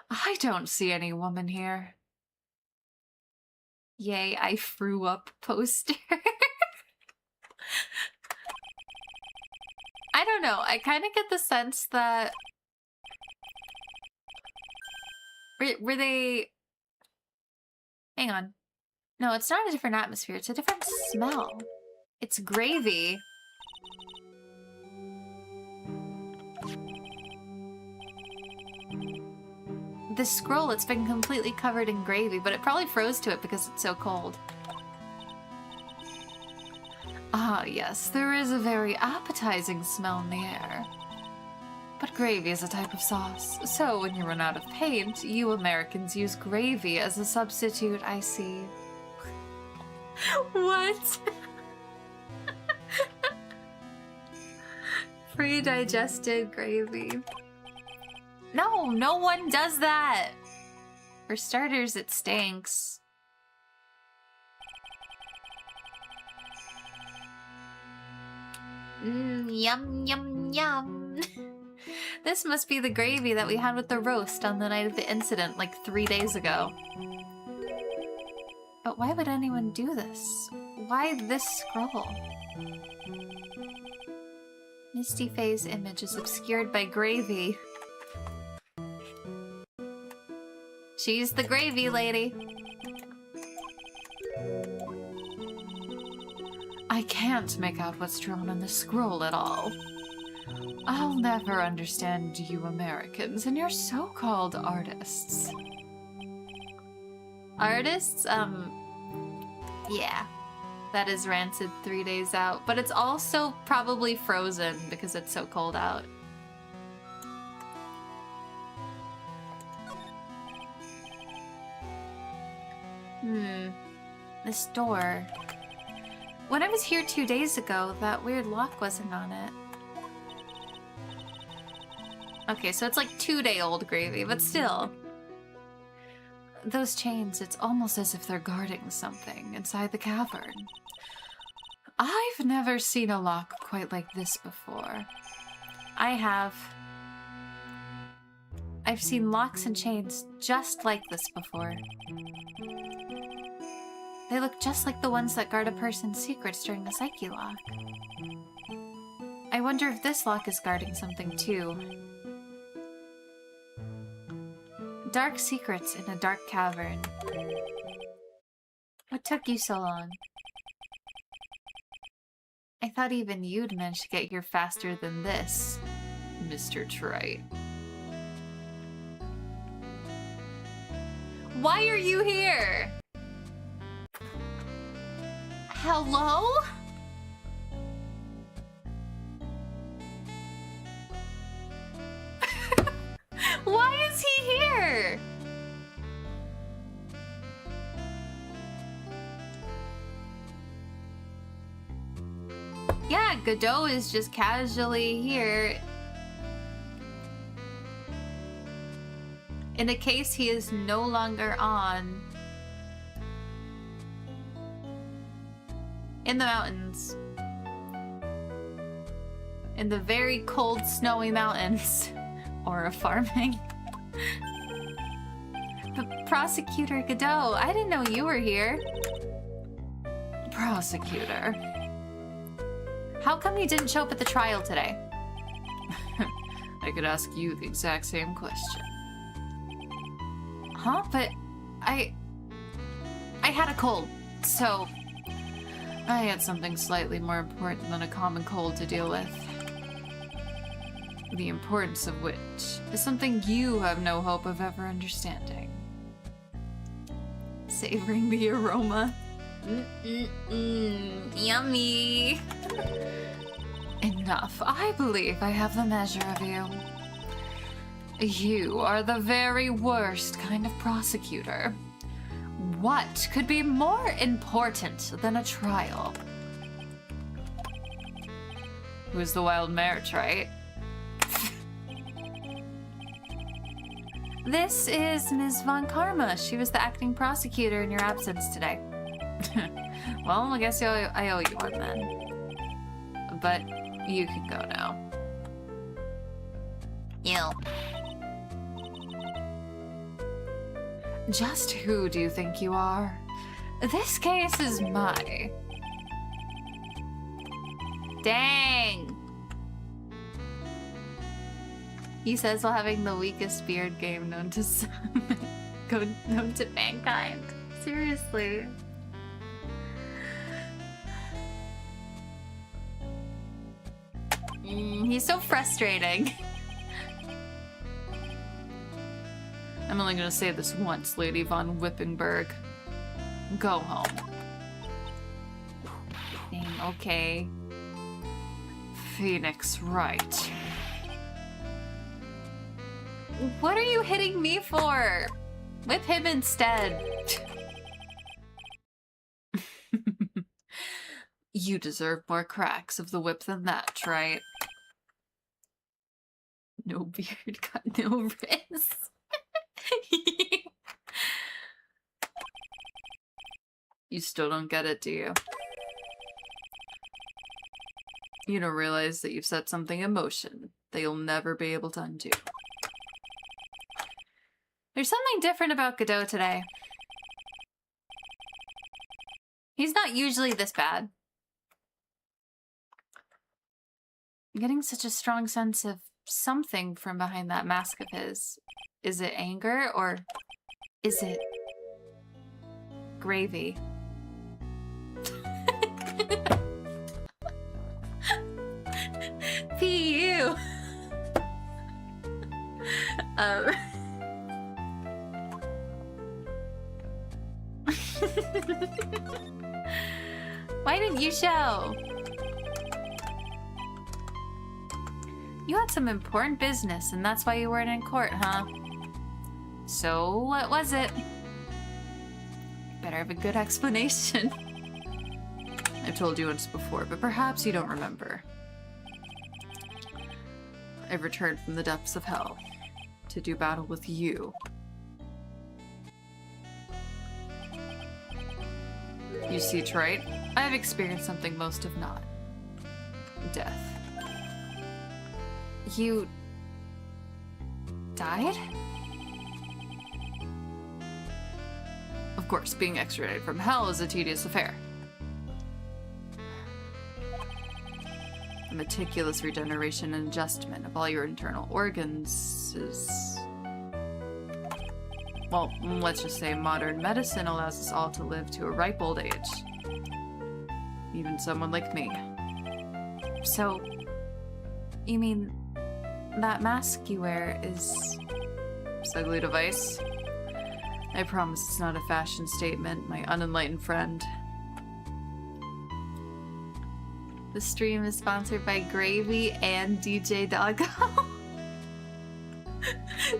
I don't see any woman here. Yay, I threw up poster. I don't know, I kind of get the sense that... Were they... Hang on. No, it's not a different atmosphere, it's a different smell. It's gravy. This scroll, it's been completely covered in gravy, but it probably froze to it because it's so cold. Ah, yes, there is a very appetizing smell in the air. But gravy is a type of sauce, so when you run out of paint, you Americans use gravy as a substitute, I see. What? Pre-digested gravy. No, no one does that! For starters, it stinks. Yum, yum, yum. This must be the gravy that we had with the roast on the night of the incident, like 3 days ago. But why would anyone do this? Why this scroll? Misty Fae's image is obscured by gravy. She's the gravy lady. I can't make out what's drawn on the scroll at all. I'll never understand you Americans and your so-called artists. Artists? Yeah. That is rancid 3 days out, but it's also probably frozen because it's so cold out. This door. When I was here 2 days ago, that weird lock wasn't on it. Okay, so it's like 2-day-old gravy, but still. Those chains, it's almost as if they're guarding something inside the cavern. I've never seen a lock quite like this before. I have. I've seen locks and chains just like this before. They look just like the ones that guard a person's secrets during a psyche lock. I wonder if this lock is guarding something too. Dark secrets in a dark cavern. What took you so long? I thought even you'd manage to get here faster than this, Mr. Trite. Why are you here? Hello? Yeah, Godot is just casually here. In the case he is no longer on. In the mountains. In the very cold, snowy mountains. Or farming. But Prosecutor Godot, I didn't know you were here. Prosecutor. How come you didn't show up at the trial today? I could ask you the exact same question. Huh? But I had a cold, so I had something slightly more important than a common cold to deal with. The importance of which is something you have no hope of ever understanding. Savoring the aroma. Yummy. Enough. I believe I have the measure of you. You are the very worst kind of prosecutor. What could be more important than a trial? Who's the wild mare, right? This is Ms. Von Karma. She was the acting prosecutor in your absence today. Well, I guess I owe you one then. But you can go now. Ew. Just who do you think you are? This case is my... Dang! He says while having the weakest beard game known to known to mankind. Seriously. He's so frustrating. I'm only gonna say this once, Lady Von Wippenberg. Go home. Dang, okay. Phoenix Wright. What are you hitting me for? Whip him instead. You deserve more cracks of the whip than that, right? No beard, got no wrist. You still don't get it, do you? You don't realize that you've set something in motion that you'll never be able to undo. There's something different about Godot today. He's not usually this bad. I'm getting such a strong sense of something from behind that mask of his. Is it anger or is it gravy? P.U. Why didn't you show? You had some important business, and that's why you weren't in court, huh? So, what was it? Better have a good explanation. I've told you once before, but perhaps you don't remember. I've returned from the depths of hell to do battle with you. You see, Trite, I have experienced something most have not. Death. You... died? Of course, being extradited from hell is a tedious affair. The meticulous regeneration and adjustment of all your internal organs is... well, let's just say modern medicine allows us all to live to a ripe old age. Even someone like me. So, you mean that mask you wear is... this ugly device? I promise it's not a fashion statement, my unenlightened friend. The stream is sponsored by Gravy and DJ Doggo.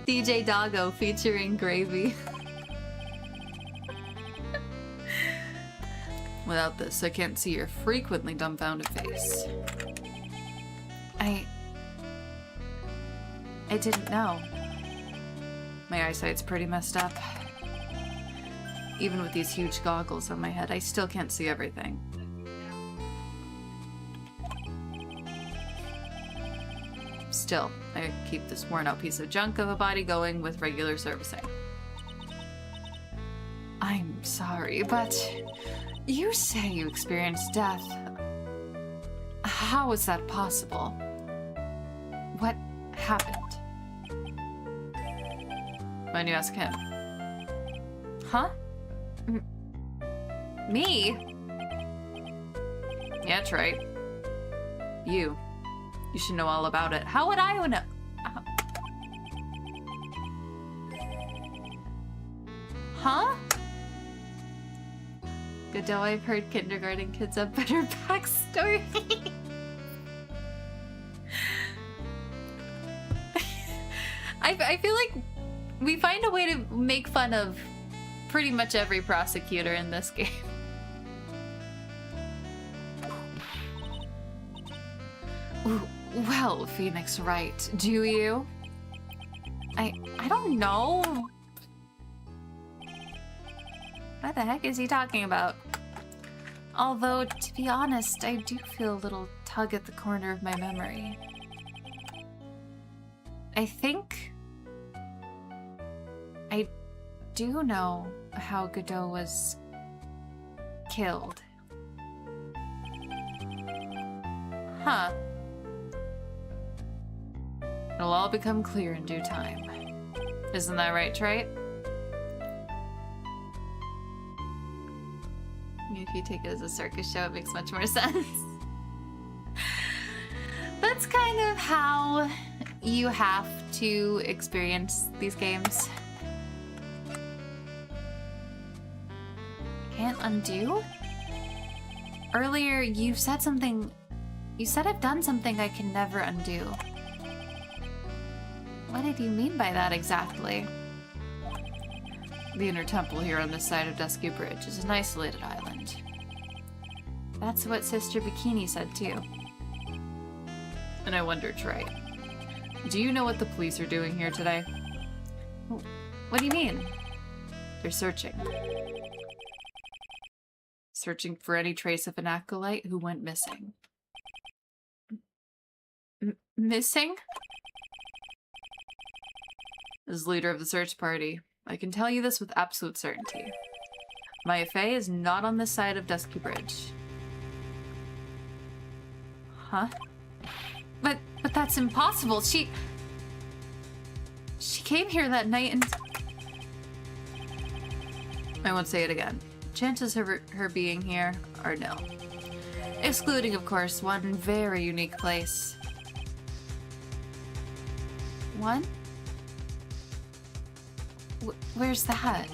DJ Doggo featuring Gravy. Without this, I can't see your frequently dumbfounded face. I didn't know. My eyesight's pretty messed up. Even with these huge goggles on my head, I still can't see everything. Still, I keep this worn-out piece of junk of a body going with regular servicing. I'm sorry, but you say you experienced death. How is that possible? What happened? Why don't you ask him? Huh? Me? Yeah, that's right. You should know all about it. How would I know? Huh? Godot, I've heard kindergarten kids have better backstory. I feel like we find a way to make fun of pretty much every prosecutor in this game. Well, Phoenix Wright, do you? I don't know. What the heck is he talking about? Although, to be honest, I do feel a little tug at the corner of my memory. I think I do know how Godot was killed. Huh. It'll all become clear in due time. Isn't that right, Trite? If you take it as a circus show, it makes much more sense. That's kind of how you have to experience these games. Can't undo? Earlier, you said something. You said I've done something I can never undo. What did you mean by that exactly? The inner temple here on this side of Dusky Bridge is an isolated island. That's what Sister Bikini said too. And I wonder, Trey, do you know what the police are doing here today? What do you mean? They're searching. Searching for any trace of an acolyte who went missing. Missing? As leader of the search party, I can tell you this with absolute certainty. Maya Fey is not on this side of Dusky Bridge. Huh? But that's impossible. She came here that night and... I won't say it again. Chances of her being here are nil. Excluding, of course, one very unique place. One? Where's that?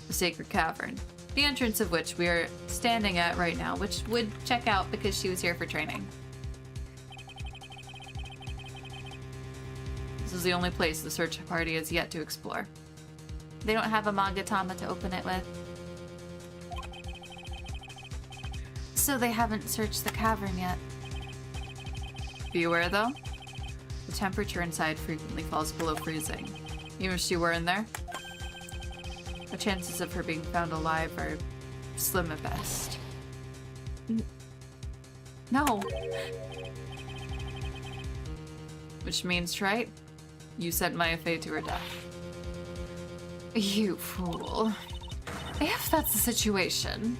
The Sacred Cavern. The entrance of which we are standing at right now, which would check out because she was here for training. This is the only place the search party has yet to explore. They don't have a Magatama to open it with. So they haven't searched the cavern yet. Be aware, though, the temperature inside frequently falls below freezing. Even if she were in there, the chances of her being found alive are slim at best. No. Which means, right? You sent Maya Fey to her death. You fool. If that's the situation,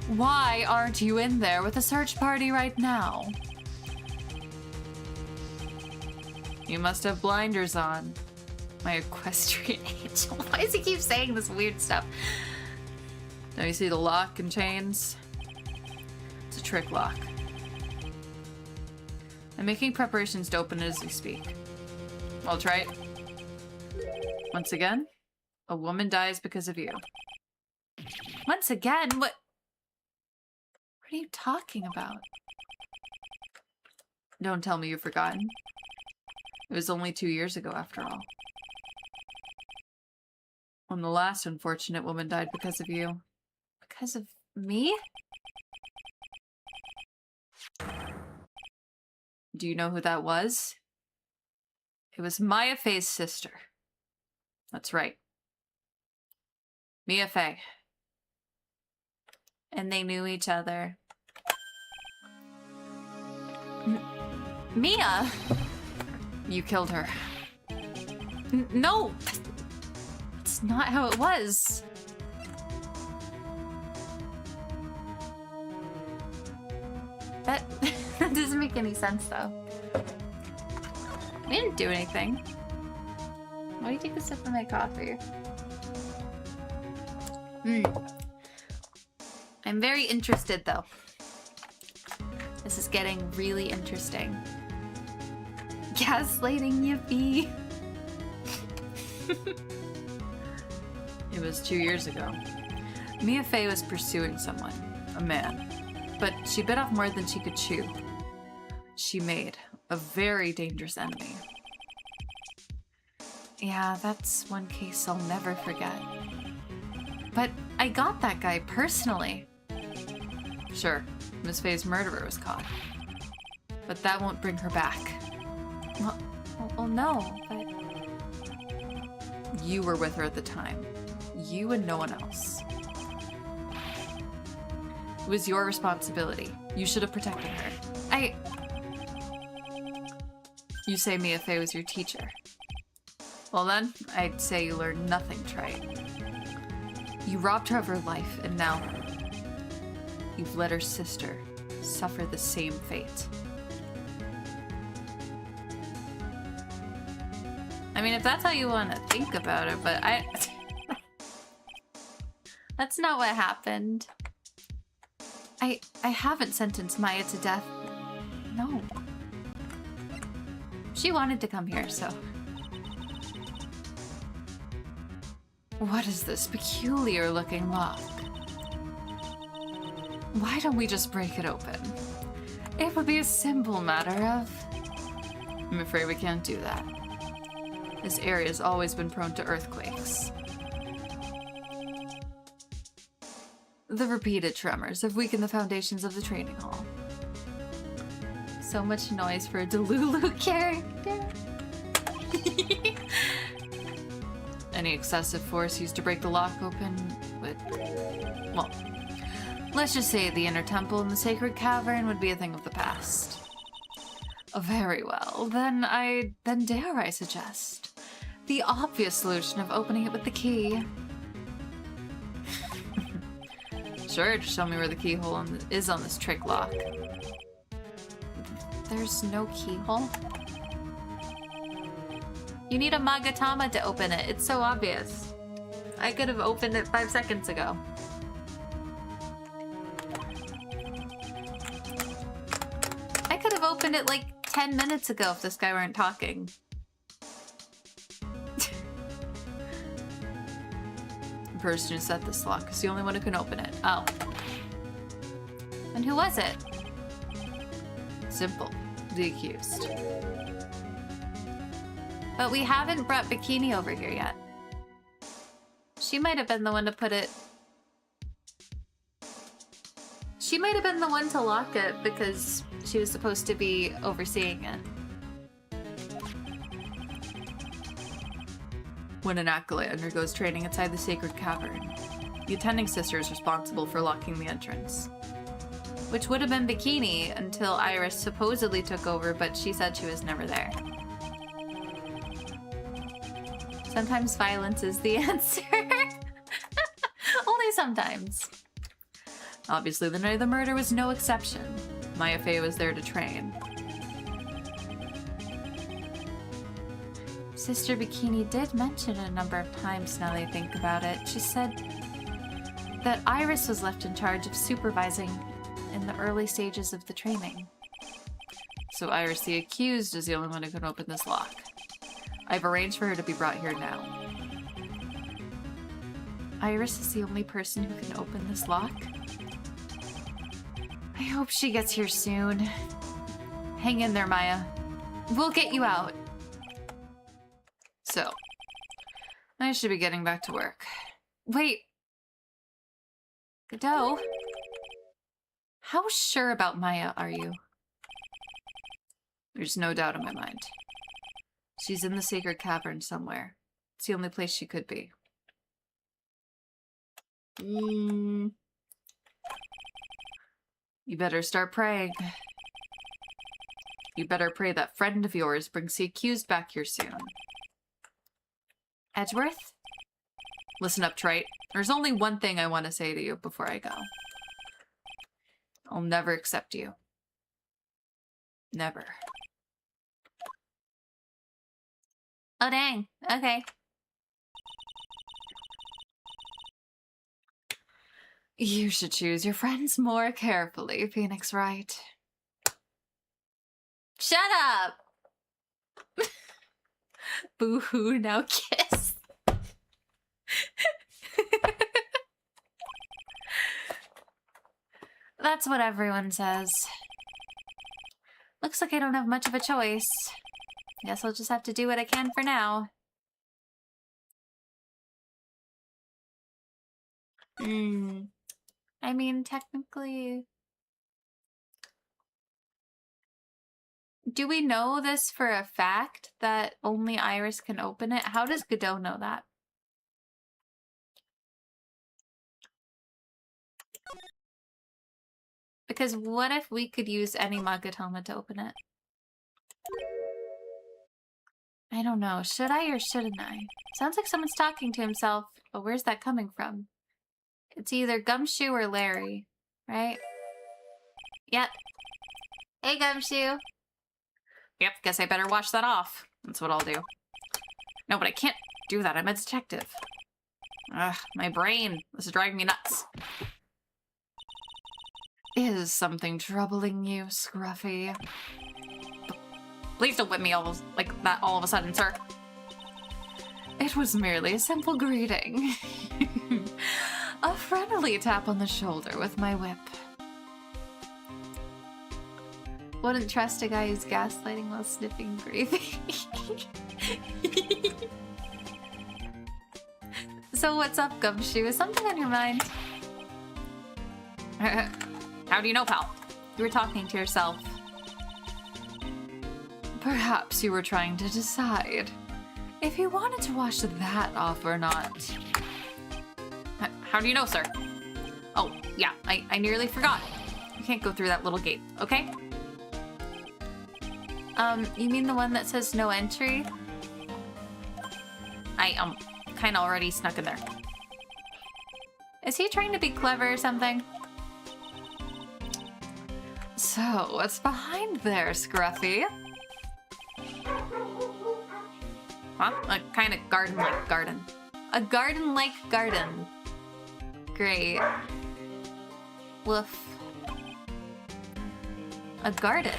why aren't you in there with the search party right now? You must have blinders on. My equestrian angel. Why does he keep saying this weird stuff? Now you see the lock and chains? It's a trick lock. I'm making preparations to open it as we speak. I'll try it. Once again, a woman dies because of you. Once again? What are you talking about? Don't tell me you've forgotten. It was only 2 years ago, after all. When the last unfortunate woman died because of you. Because of me? Do you know who that was? It was Maya Fey's sister. That's right. Mia Fey. And they knew each other. Mia? You killed her. No! That's not how it was. That doesn't make any sense, though. We didn't do anything. Why do you take a sip of my coffee? I'm very interested, though. This is getting really interesting. Gaslighting, yippee! It was 2 years ago. Mia Fey was pursuing someone, a man, but she bit off more than she could chew. She made a very dangerous enemy. Yeah, that's one case I'll never forget. But I got that guy personally. Sure, Miss Fey's murderer was caught, but that won't bring her back. Well, no, but... You were with her at the time. You and no one else. It was your responsibility. You should have protected her. You say Mia Fey was your teacher. Well then, I'd say you learned nothing trite. You robbed her of her life, and now you've let her sister suffer the same fate. I mean, if that's how you want to think about it, but that's not what happened. I haven't sentenced Maya to death. No. She wanted to come here, so... What is this peculiar-looking lock? Why don't we just break it open? It would be a simple matter of... I'm afraid we can't do that. This area has always been prone to earthquakes. The repeated tremors have weakened the foundations of the training hall. So much noise for a Delulu character. Any excessive force used to break the lock open would... Well, let's just say the inner temple and the sacred cavern would be a thing of the past. Very well, then dare I suggest the obvious solution of opening it with the key. Sure, just show me where the keyhole is on this trick lock. There's no keyhole? You need a Magatama to open it. It's so obvious. I could have opened it 5 seconds ago. I could have opened it like 10 minutes ago if this guy weren't talking. The person who set this lock is the only one who can open it. Oh. And who was it? Simple. The accused. But we haven't brought Bikini over here yet. She might have been the one to put it... She might have been the one to lock it because she was supposed to be overseeing it. When an acolyte undergoes training inside the sacred cavern, the attending sister is responsible for locking the entrance. Which would have been Bikini until Iris supposedly took over, but she said she was never there. Sometimes violence is the answer. Only sometimes. Obviously, the night of the murder was no exception. Maya Fey was there to train. Sister Bikini did mention it a number of times now that I think about it. She said that Iris was left in charge of supervising in the early stages of the training. So Iris, the accused, is the only one who can open this lock. I've arranged for her to be brought here now. Iris is the only person who can open this lock? I hope she gets here soon. Hang in there, Maya. We'll get you out. So, I should be getting back to work. Wait. Godot? How sure about Maya are you? There's no doubt in my mind. She's in the sacred cavern somewhere. It's the only place she could be. You better start praying. You better pray that friend of yours brings the accused back here soon. Edgeworth? Listen up, Trite. There's only one thing I want to say to you before I go. I'll never accept you. Never. Oh, dang. Okay. You should choose your friends more carefully, Phoenix Wright. Shut up! Boo-hoo, now kiss. That's what everyone says. Looks like I don't have much of a choice. Guess I'll just have to do what I can for now. I mean, technically... Do we know this for a fact that only Iris can open it? How does Godot know that? Because what if we could use any Magatama to open it? I don't know. Should I or shouldn't I? Sounds like someone's talking to himself, but where's that coming from? It's either Gumshoe or Larry, right? Yep. Hey, Gumshoe. Yep, guess I better wash that off. That's what I'll do. No, but I can't do that. I'm a detective. Ugh, my brain. This is driving me nuts. Is something troubling you, Scruffy? Please don't whip me all like that all of a sudden, sir. It was merely a simple greeting. A friendly tap on the shoulder with my whip. Wouldn't trust a guy who's gaslighting while sniffing gravy. So what's up, Gumshoe? Is something on your mind? How do you know, pal? You were talking to yourself. Perhaps you were trying to decide if you wanted to wash that off or not. How do you know, sir? Oh, yeah, I nearly forgot. You can't go through that little gate, okay? You mean the one that says no entry? I, kinda already snuck in there. Is he trying to be clever or something? So, what's behind there, Scruffy? Huh? A kind of garden-like garden. A garden-like garden. Great. Woof. A garden.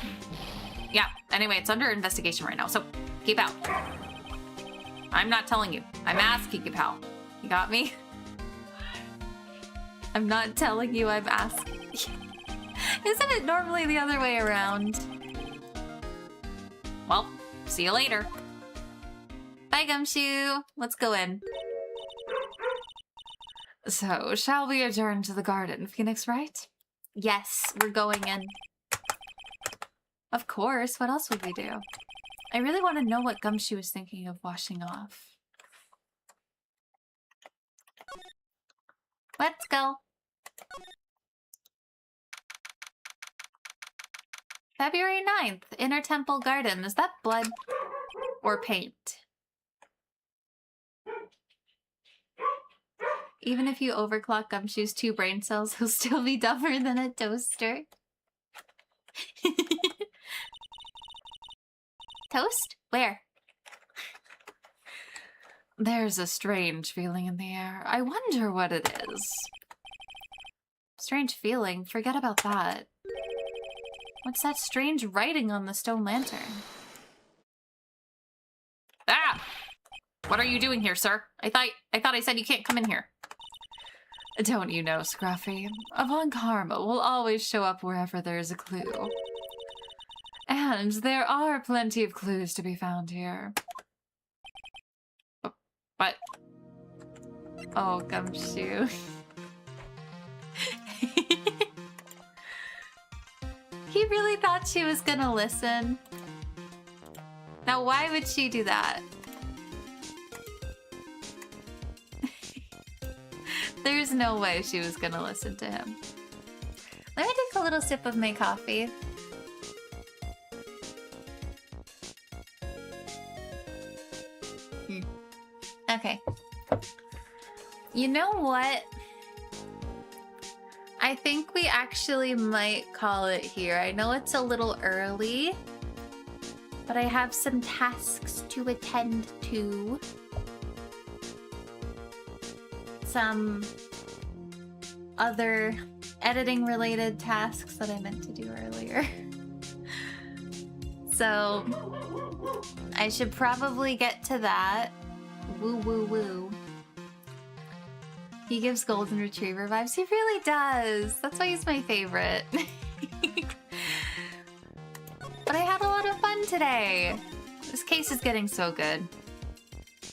Yeah, anyway, it's under investigation right now, so keep out. I'm not telling you. I'm asking you, pal. You got me? I'm not telling you, I'm asking. Isn't it normally the other way around? Well, see you later. Bye, Gumshoe. Let's go in. So, shall we adjourn to the garden, Phoenix Wright? Yes, we're going in. Of course, what else would we do? I really want to know what Gumshoe is thinking of washing off. Let's go. February 9th, Inner Temple Garden. Is that blood or paint? Even if you overclock Gumshoe's 2 brain cells, he'll still be dumber than a toaster. Toast? Where? There's a strange feeling in the air. I wonder what it is. Strange feeling? Forget about that. What's that strange writing on the stone lantern? Ah! What are you doing here, sir? I thought I said you can't come in here. Don't you know, Scruffy? Avant Karma will always show up wherever there is a clue. And there are plenty of clues to be found here. But... Oh, Gumshoe. He really thought she was gonna listen. Now, why would she do that? There's no way she was gonna listen to him. Let me take a little sip of my coffee. Okay. You know what? I think we actually might call it here. I know it's a little early, but I have some tasks to attend to. Some other editing related tasks that I meant to do earlier. So I should probably get to that. Woo woo woo. He gives golden retriever vibes. He really does. That's why he's my favorite. But I had a lot of fun today. This case is getting so good.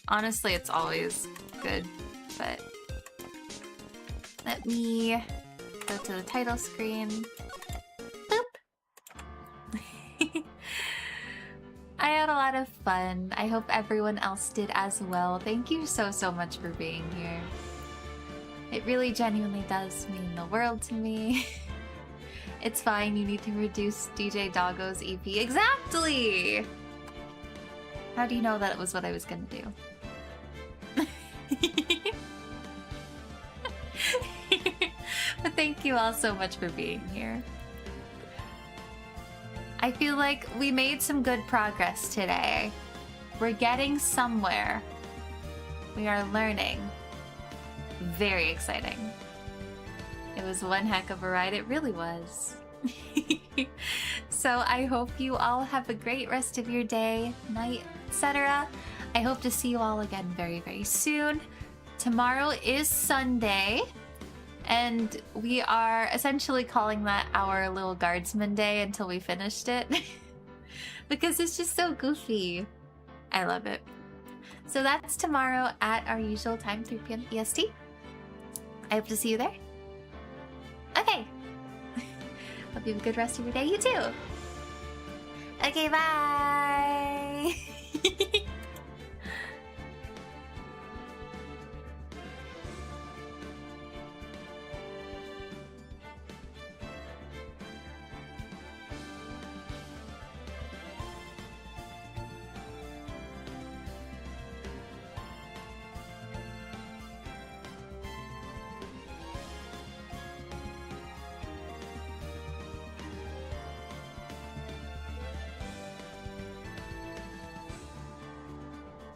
Honestly, it's always good, but let me go to the title screen. Boop. I had a lot of fun. I hope everyone else did as well. Thank you so much for being here. It really genuinely does mean the world to me. It's fine, you need to reduce DJ Doggo's EP. Exactly! How do you know that was what I was gonna do? But thank you all so much for being here. I feel like we made some good progress today. We're getting somewhere. We are learning. Very exciting. It was one heck of a ride. It really was. So I hope you all have a great rest of your day, night, etc. I hope to see you all again very soon. Tomorrow is Sunday, and we are essentially calling that our little guardsman day until we finished it. Because it's just so goofy. I love it. So that's tomorrow at our usual time, 3 p.m. EST. I hope to see you there. Okay. Hope you have a good rest of your day. You too. Okay, bye.